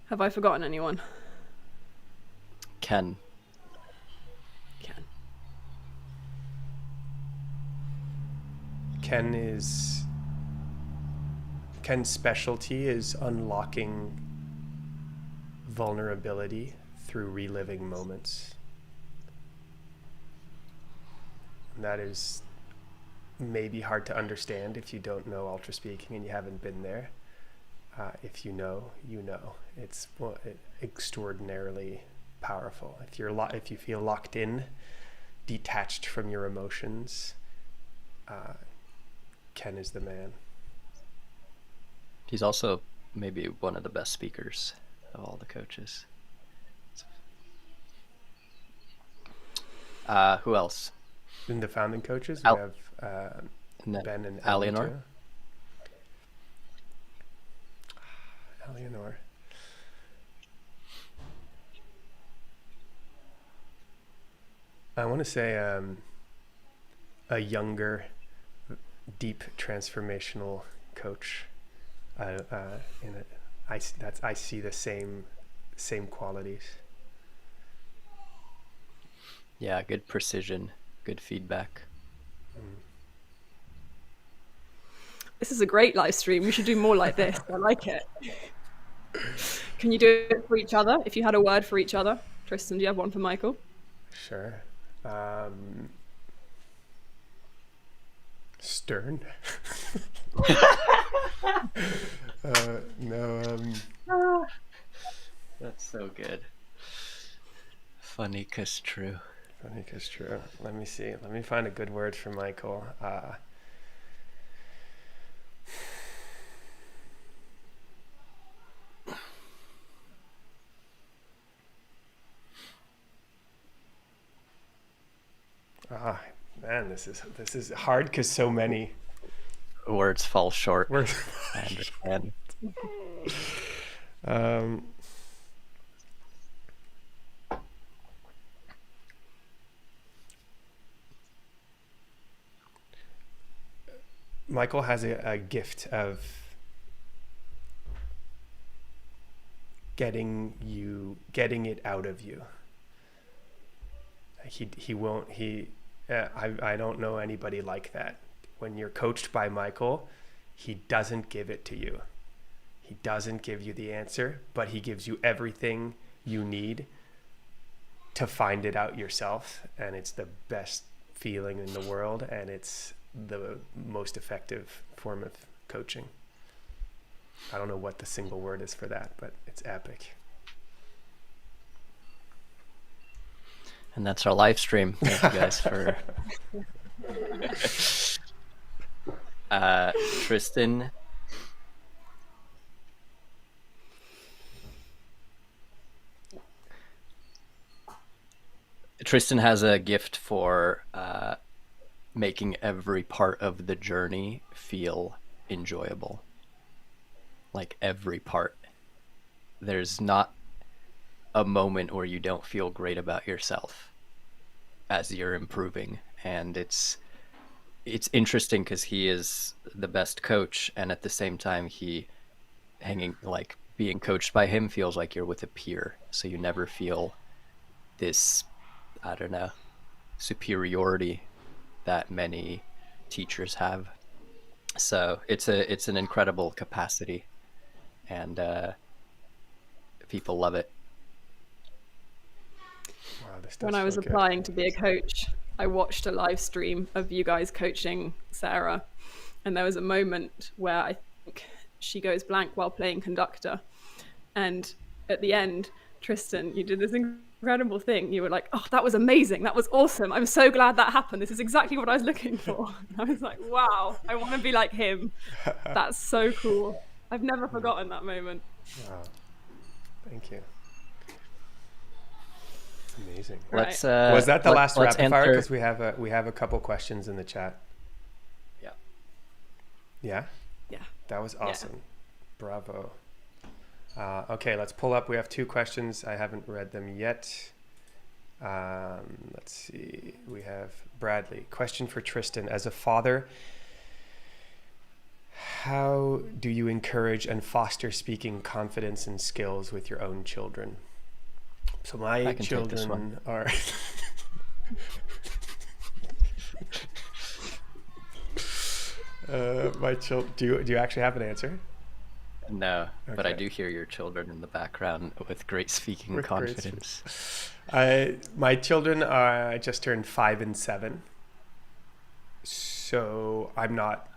Have I forgotten anyone?
Ken.
Ken's specialty is unlocking vulnerability through reliving moments. And that is maybe hard to understand if you don't know ultra speaking and you haven't been there. If you know, you know. It's extraordinarily powerful. If you feel locked in, detached from your emotions, Ken is the man.
He's also maybe one of the best speakers of all the coaches. Who else?
In the founding coaches, we have Ben and
Eleanor.
Eleanor. I want to say a younger, deep transformational coach. I see the same qualities.
Yeah, good precision, good feedback.
This is a great live stream. We should do more like this. I like it. Can you do it for each other? If you had a word for each other. Tristan, do you have one for Michael?
Sure. Stern. No.
That's so good. Funny 'cause true.
Funny 'cause true. Let me see. Let me find a good word for Michael. Man, this is hard because so many
words fall short.
Words.
I understand.
Michael has a gift of getting it out of you. I don't know anybody like that. When you're coached by Michael, he doesn't give it to you. He doesn't give you the answer, but he gives you everything you need to find it out yourself. And it's the best feeling in the world. And it's the most effective form of coaching. I don't know what the single word is for that, but it's epic.
And that's our live stream. Thank you guys for Tristan. Tristan has a gift for making every part of the journey feel enjoyable. Like every part. There's not a moment where you don't feel great about yourself. as you're improving. And it's interesting because he is the best coach, and at the same time being coached by him feels like you're with a peer, so you never feel this, I don't know, superiority that many teachers have. So it's an incredible capacity, and people love it.
Wow, this
When
does
I
feel
was
good.
applying to be a coach, I watched a live stream of you guys coaching Sarah, and there was a moment where I think she goes blank while playing conductor, and at the end, Tristan, you did this incredible thing. You were like, "Oh, that was amazing. That was awesome. I'm so glad that happened. This is exactly what I was looking for." And I was like, "Wow, I want to be like him. That's so cool." I've never forgotten that moment.
Wow, thank you. Amazing.
Right.
Was that the last
let's
rapid fire?
enter.
Because we have a couple questions in the chat.
Yeah.
Yeah,
Yeah.
that was awesome. Bravo. Okay, let's pull up. We have 2 questions. I haven't read them yet. Let's see. We have Bradley. Question for Tristan. As a father, how do you encourage and foster speaking confidence and skills with your own children? So my children are... Do you actually have an answer?
No, but I
Okay.
do hear your children in the background with great speaking
With great
confidence.
My children are just turned 5 and 7, so I'm not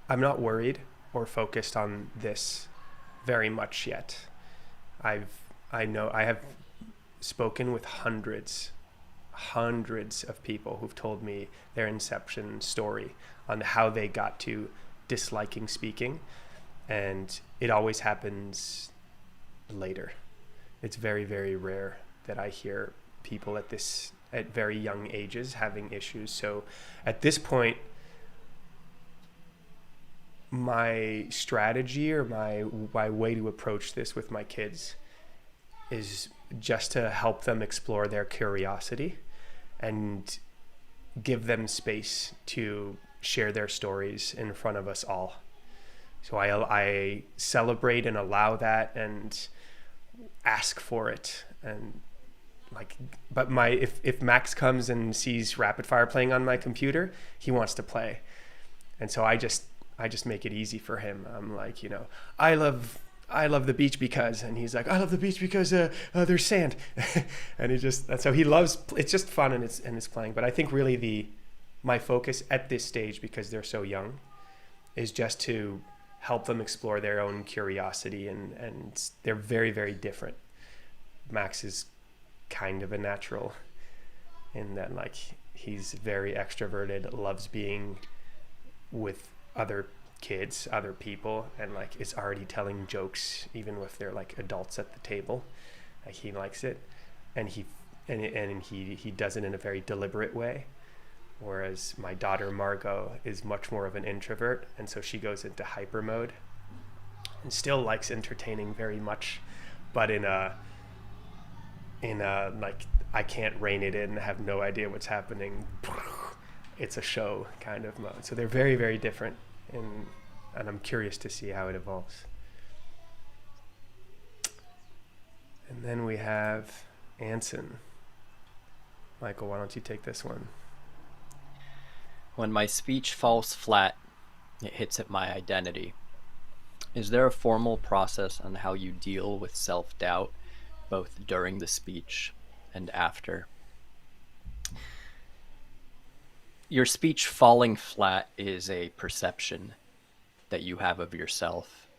worried or focused on this very much yet. I have spoken with hundreds of people who've told me their inception story on how they got to disliking speaking, and it always happens later. It's very, very rare that I hear people at very young ages having issues. So at this point, my strategy or my way to approach this with my kids is just to help them explore their curiosity and give them space to share their stories in front of us all. So I celebrate and allow that and ask for it. And but if Max comes and sees rapid fire playing on my computer, he wants to play. And so I just make it easy for him. I'm like, I love the beach because, and he's like, I love the beach because there's sand. And so he loves, it's just fun and it's playing. But I think really my focus at this stage, because they're so young, is just to help them explore their own curiosity, and they're very, very different. Max is kind of a natural in that, he's very extroverted, loves being with other kids, other people, and is already telling jokes even if they're adults at the table. He likes it, and he does it in a very deliberate way. Whereas my daughter Margot is much more of an introvert, and so she goes into hyper mode and still likes entertaining very much, but in a I can't rein it in, have no idea what's happening, it's a show kind of mode. So they're very, very different, and I'm curious to see how it evolves. And then we have Anson. Michael, why don't you take this one?
When my speech falls flat, it hits at my identity. Is there a formal process on how you deal with self-doubt, both during the speech and after? Your speech falling flat is a perception that you have of yourself.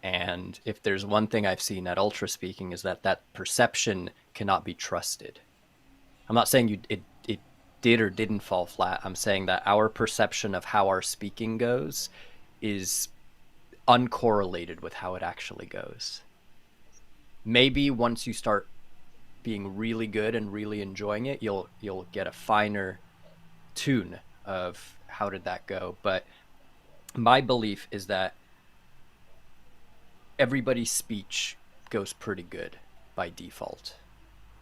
And if there's one thing I've seen at Ultra Speaking, is that perception cannot be trusted. I'm not saying it did or didn't fall flat. I'm saying that our perception of how our speaking goes is uncorrelated with how it actually goes. Maybe once you start being really good and really enjoying it, you'll get a finer tune of how did that go. But my belief is that everybody's speech goes pretty good by default.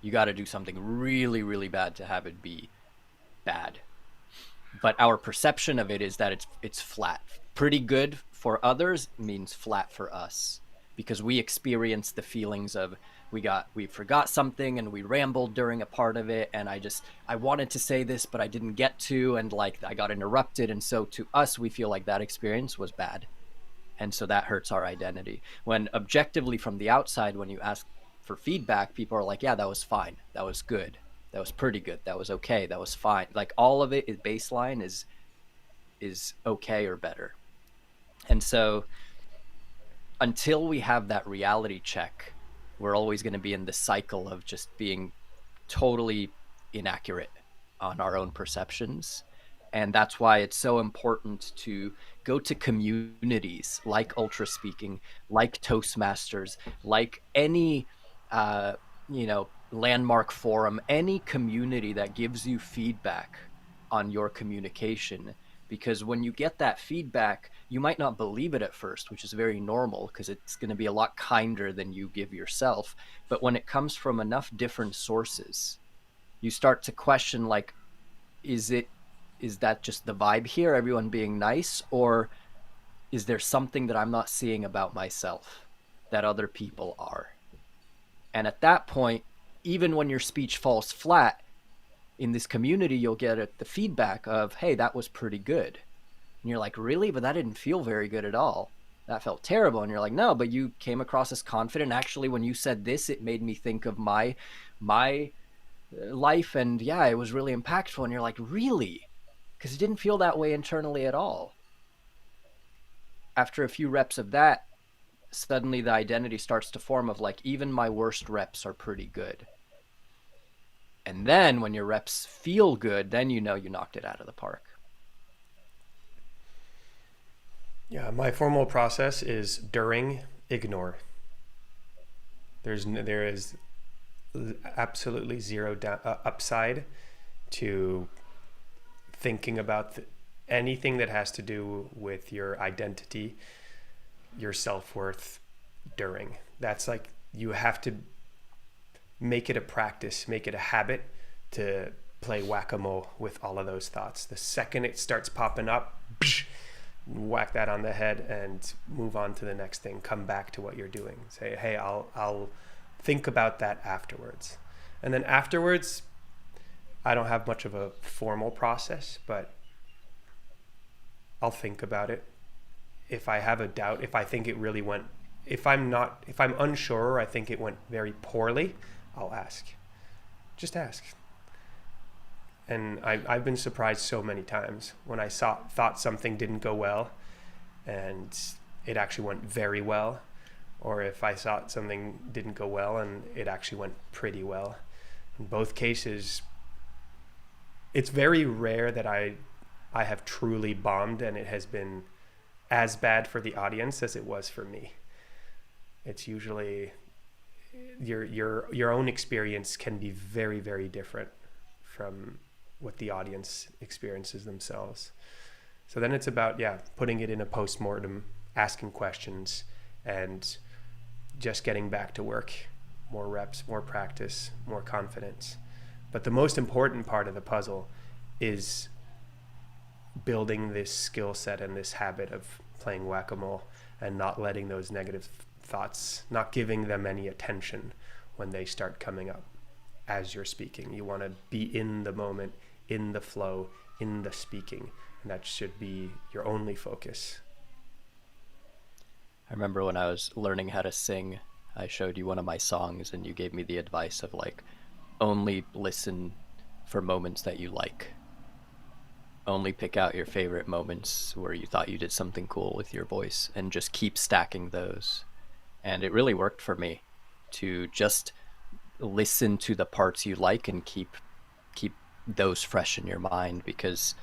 You got to do something really, really bad to have it be bad. But our perception of it is that it's flat. Pretty good for others means flat for us, because we experience the feelings of we forgot something and we rambled during a part of it, and I wanted to say this but I didn't get to, and like I got interrupted, and so to us we feel like that experience was bad, and so that hurts our identity. When objectively from the outside, when you ask for feedback, people are like, yeah, that was fine, that was good, that was pretty good, that was okay, that was fine. Like all of it is baseline is okay or better. And so until we have that reality check, we're always going to be in the cycle of just being totally inaccurate on our own perceptions. And that's why it's so important to go to communities like Ultra Speaking, like Toastmasters, like any, uh, landmark forum, any community that gives you feedback on your communication. Because when you get that feedback, you might not believe it at first, which is very normal because it's going to be a lot kinder than you give yourself. But when it comes from enough different sources, you start to question, like, is that just the vibe here, everyone being nice, or is there something that I'm not seeing about myself that other people are? And at that point, even when your speech falls flat in this community, you'll get the feedback of, hey, that was pretty good. And you're like, really? But that didn't feel very good at all. That felt terrible. And you're like, no, but you came across as confident. Actually, when you said this, it made me think of my life, and yeah, it was really impactful. And you're like, really? Because it didn't feel that way internally at all. After a few reps of that, suddenly the identity starts to form of like, even my worst reps are pretty good. And then when your reps feel good, then you know you knocked it out of the park.
Yeah, my formal process is during, ignore. There is absolutely zero upside to thinking about anything that has to do with your identity, your self-worth during. That's like, you have to make it a practice, make it a habit to play whack-a-mole with all of those thoughts. The second it starts popping up, whack that on the head and move on to the next thing. Come back to what you're doing. Say, hey, I'll think about that afterwards. And then afterwards, I don't have much of a formal process, but I'll think about it. If I have a doubt, if I think it really went, if I'm unsure, or I think it went very poorly, I'll ask. Just ask. And I've been surprised so many times when I thought something didn't go well and it actually went very well, or if I thought something didn't go well and it actually went pretty well. In both cases, it's very rare that I have truly bombed and it has been as bad for the audience as it was for me. It's usually your own experience can be very, very different from what the audience experiences themselves. So then it's about, putting it in a post-mortem, asking questions, and just getting back to work. More reps, more practice, more confidence. But the most important part of the puzzle is building this skill set and this habit of playing whack-a-mole and not letting those negative thoughts, not giving them any attention when they start coming up as you're speaking. You want to be in the moment, in the flow, in the speaking, and that should be your only focus.
I remember when I was learning how to sing, I showed you one of my songs and you gave me the advice of like, only listen for moments that you like. Only pick out your favorite moments where you thought you did something cool with your voice and just keep stacking those. And it really worked for me to just listen to the parts you like and keep those fresh in your mind, because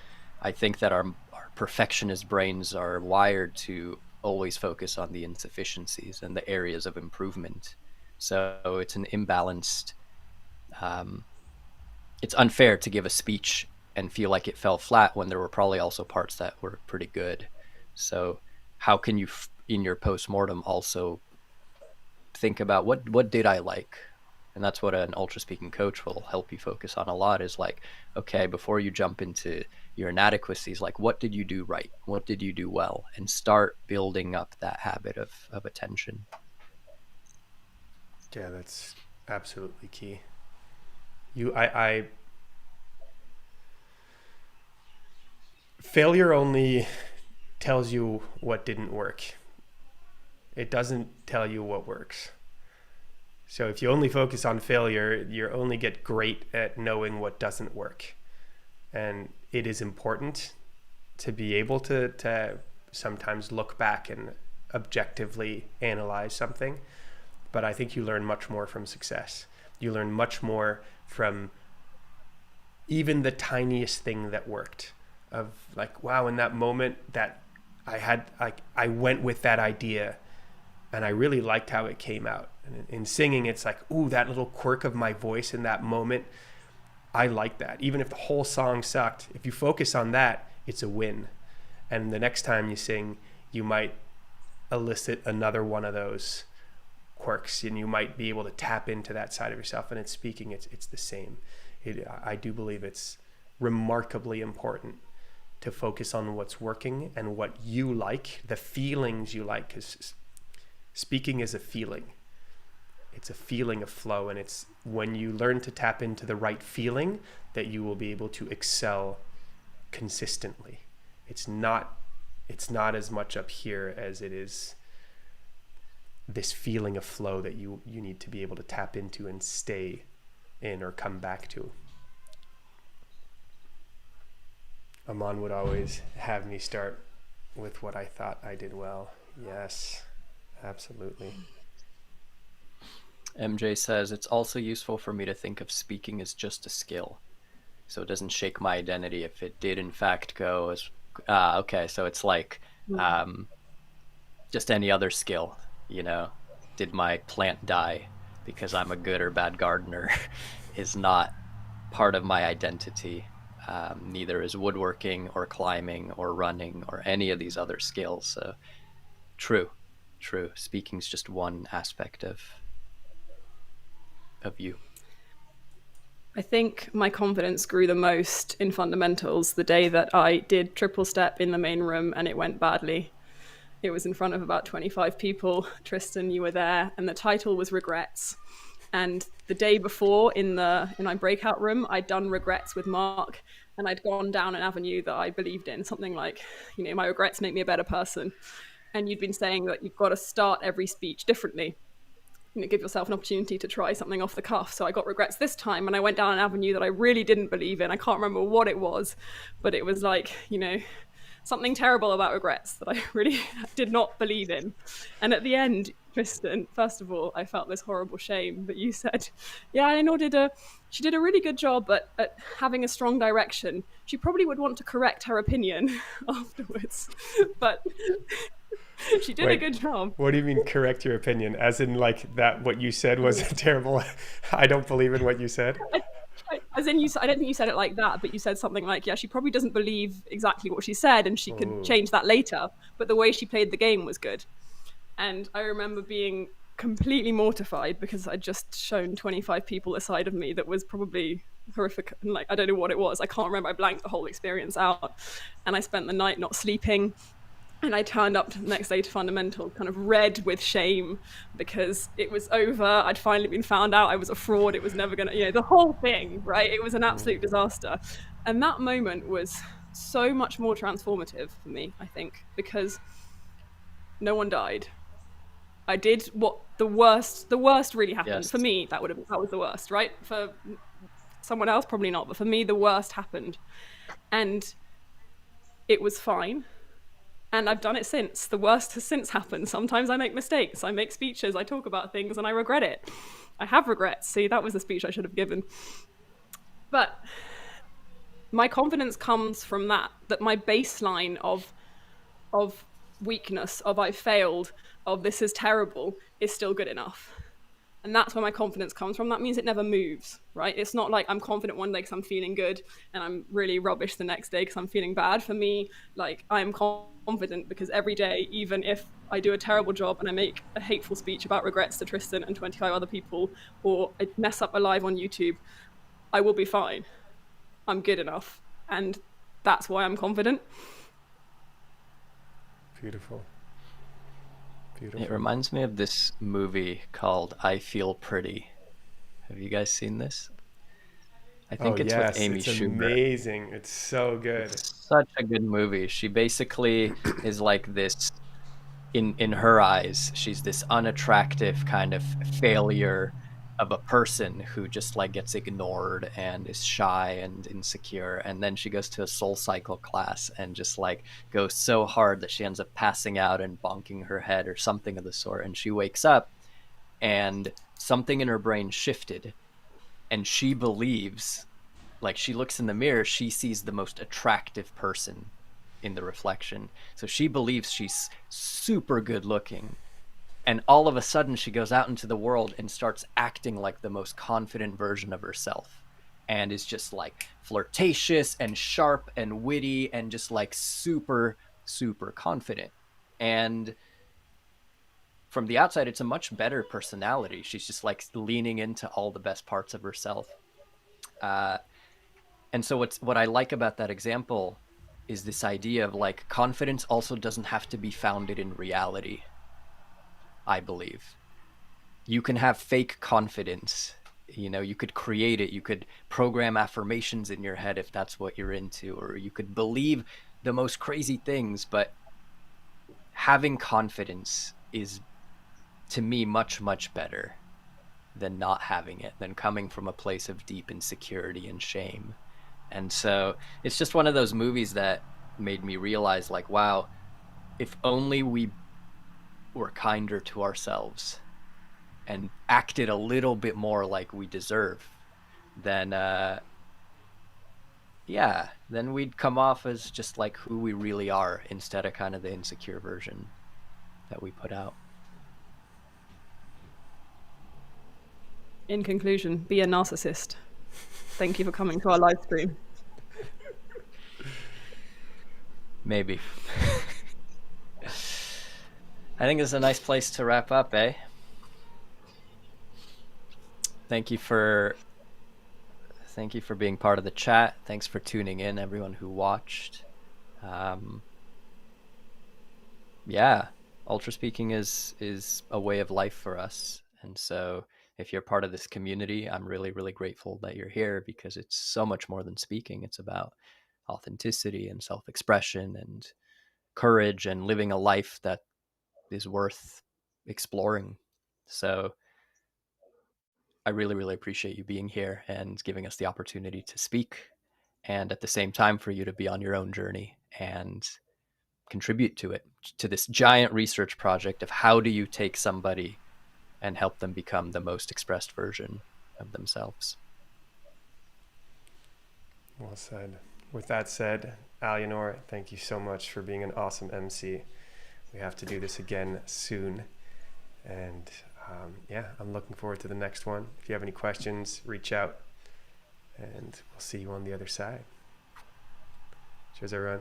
I think that our perfectionist brains are wired to always focus on the insufficiencies and the areas of improvement. So it's an imbalanced, it's unfair to give a speech and feel like it fell flat when there were probably also parts that were pretty good. So how can you, in your postmortem, also think about what did I like And that's what an ultra speaking coach will help you focus on a lot, is like, okay, before you jump into your inadequacies, like, what did you do right? What did you do well? And start building up that habit of attention.
Yeah, that's absolutely key. I failure only tells you what didn't work. It doesn't tell you what works. So if you only focus on failure, you only get great at knowing what doesn't work. And it is important to be able to sometimes look back and objectively analyze something. But I think you learn much more from success. You learn much more from even the tiniest thing that worked, of like, wow, in that moment that I went with that idea and I really liked how it came out. And in singing, it's like, ooh, that little quirk of my voice in that moment, I like that. Even if the whole song sucked, if you focus on that, it's a win. And the next time you sing, you might elicit another one of those quirks, and you might be able to tap into that side of yourself. And in speaking, it's the same. I do believe it's remarkably important to focus on what's working and what you like, the feelings you like, because speaking is a feeling. It's a feeling of flow, and it's when you learn to tap into the right feeling that you will be able to excel consistently. It's not as much up here as it is this feeling of flow that you need to be able to tap into and stay in or come back to. Aman would always have me start with what I thought I did well. Yes, absolutely.
MJ says, it's also useful for me to think of speaking as just a skill, so it doesn't shake my identity if it did in fact go as okay, so it's like just any other skill, you know. Did my plant die because I'm a good or bad gardener is not part of my identity. Neither is woodworking or climbing or running or any of these other skills. So true. Speaking's just one aspect of you.
I think my confidence grew the most in fundamentals the day that I did triple step in the main room and it went badly. It was in front of about 25 people. Tristan, you were there, and the title was Regrets. And the day before in my breakout room, I'd done Regrets with Mark, and I'd gone down an avenue that I believed in, something like, my regrets make me a better person. And you'd been saying that you've got to start every speech differently. Give yourself an opportunity to try something off the cuff. So I got regrets this time, and I went down an avenue that I really didn't believe in. I can't remember what it was, but it was like, something terrible about regrets that I really did not believe in. And at the end, Tristan, first of all, I felt this horrible shame, but you said, yeah, Eleanor she did a really good job at having a strong direction. She probably would want to correct her opinion afterwards, but she did a good job.
What do you mean correct your opinion? As in like that what you said was terrible? I don't believe in what you said.
As in, I don't think you said it like that, but you said something like, yeah, she probably doesn't believe exactly what she said and she could change that later, but the way she played the game was good. And I remember being completely mortified because I'd just shown 25 people a side of me that was probably horrific. And like, I don't know what it was. I can't remember. I blanked the whole experience out. And I spent the night not sleeping. And I turned up the next day to fundamental, kind of red with shame because it was over. I'd finally been found out I was a fraud. It was never going to, the whole thing, right? It was an absolute disaster. And that moment was so much more transformative for me, I think, because no one died. I did what the worst really happened. Yes. For me, that was the worst, right? For someone else, probably not. But for me, the worst happened. And it was fine. And I've done it since. The worst has since happened. Sometimes I make mistakes. I make speeches. I talk about things and I regret it. I have regrets. See, that was the speech I should have given. But my confidence comes from that my baseline of weakness, of I failed, of this is terrible, is still good enough. And that's where my confidence comes from. That means it never moves, right? It's not like I'm confident one day because I'm feeling good and I'm really rubbish the next day because I'm feeling bad. For me, like, I'm confident because every day, even if I do a terrible job and I make a hateful speech about regrets to Tristan and 25 other people, or I mess up a live on YouTube, I will be fine. I'm good enough. And that's why I'm confident.
Beautiful.
It reminds me of this movie called I Feel Pretty. Have you guys seen this? I think it's with
Yes,
Amy
it's
Schumer.
amazing. It's so good.
It's such a good movie. She basically is like this, in her eyes, she's this unattractive kind of failure of a person who just like gets ignored and is shy and insecure. And then she goes to a Soul Cycle class and just like goes so hard that she ends up passing out and bonking her head or something of the sort. And she wakes up and something in her brain shifted, and she believes, like, she looks in the mirror, she sees the most attractive person in the reflection. So she believes she's super good looking. And all of a sudden she goes out into the world and starts acting like the most confident version of herself, and is just like flirtatious and sharp and witty and just like super, super confident. And from the outside, it's a much better personality. She's just like leaning into all the best parts of herself. Uh, and so what I like about that example is this idea of like confidence also doesn't have to be founded in reality. I believe you can have fake confidence. You know, you could create it. You could program affirmations in your head if that's what you're into, or you could believe the most crazy things. But having confidence is, to me, much, much better than not having it, than coming from a place of deep insecurity and shame. And so it's just one of those movies that made me realize, like, wow, if only we were kinder to ourselves and acted a little bit more like we deserve, then yeah, then we'd come off as just like who we really are, instead of kind of the insecure version that we put out.
In conclusion, be a narcissist. Thank you for coming to our live stream.
Maybe. I think it's a nice place to wrap up, eh? Thank you for being part of the chat. Thanks for tuning in, everyone who watched. Yeah, ultra speaking is a way of life for us. And so if you're part of this community, I'm really, really grateful that you're here, because it's so much more than speaking. It's about authenticity and self-expression and courage and living a life that is worth exploring. So I really, really appreciate you being here and giving us the opportunity to speak, and at the same time for you to be on your own journey and contribute to it, to this giant research project of how do you take somebody and help them become the most expressed version of themselves.
Well said. With that said, Alienor, thank you so much for being an awesome MC. We have to do this again soon. And yeah, I'm looking forward to the next one. If you have any questions, reach out, and we'll see you on the other side. Cheers, everyone.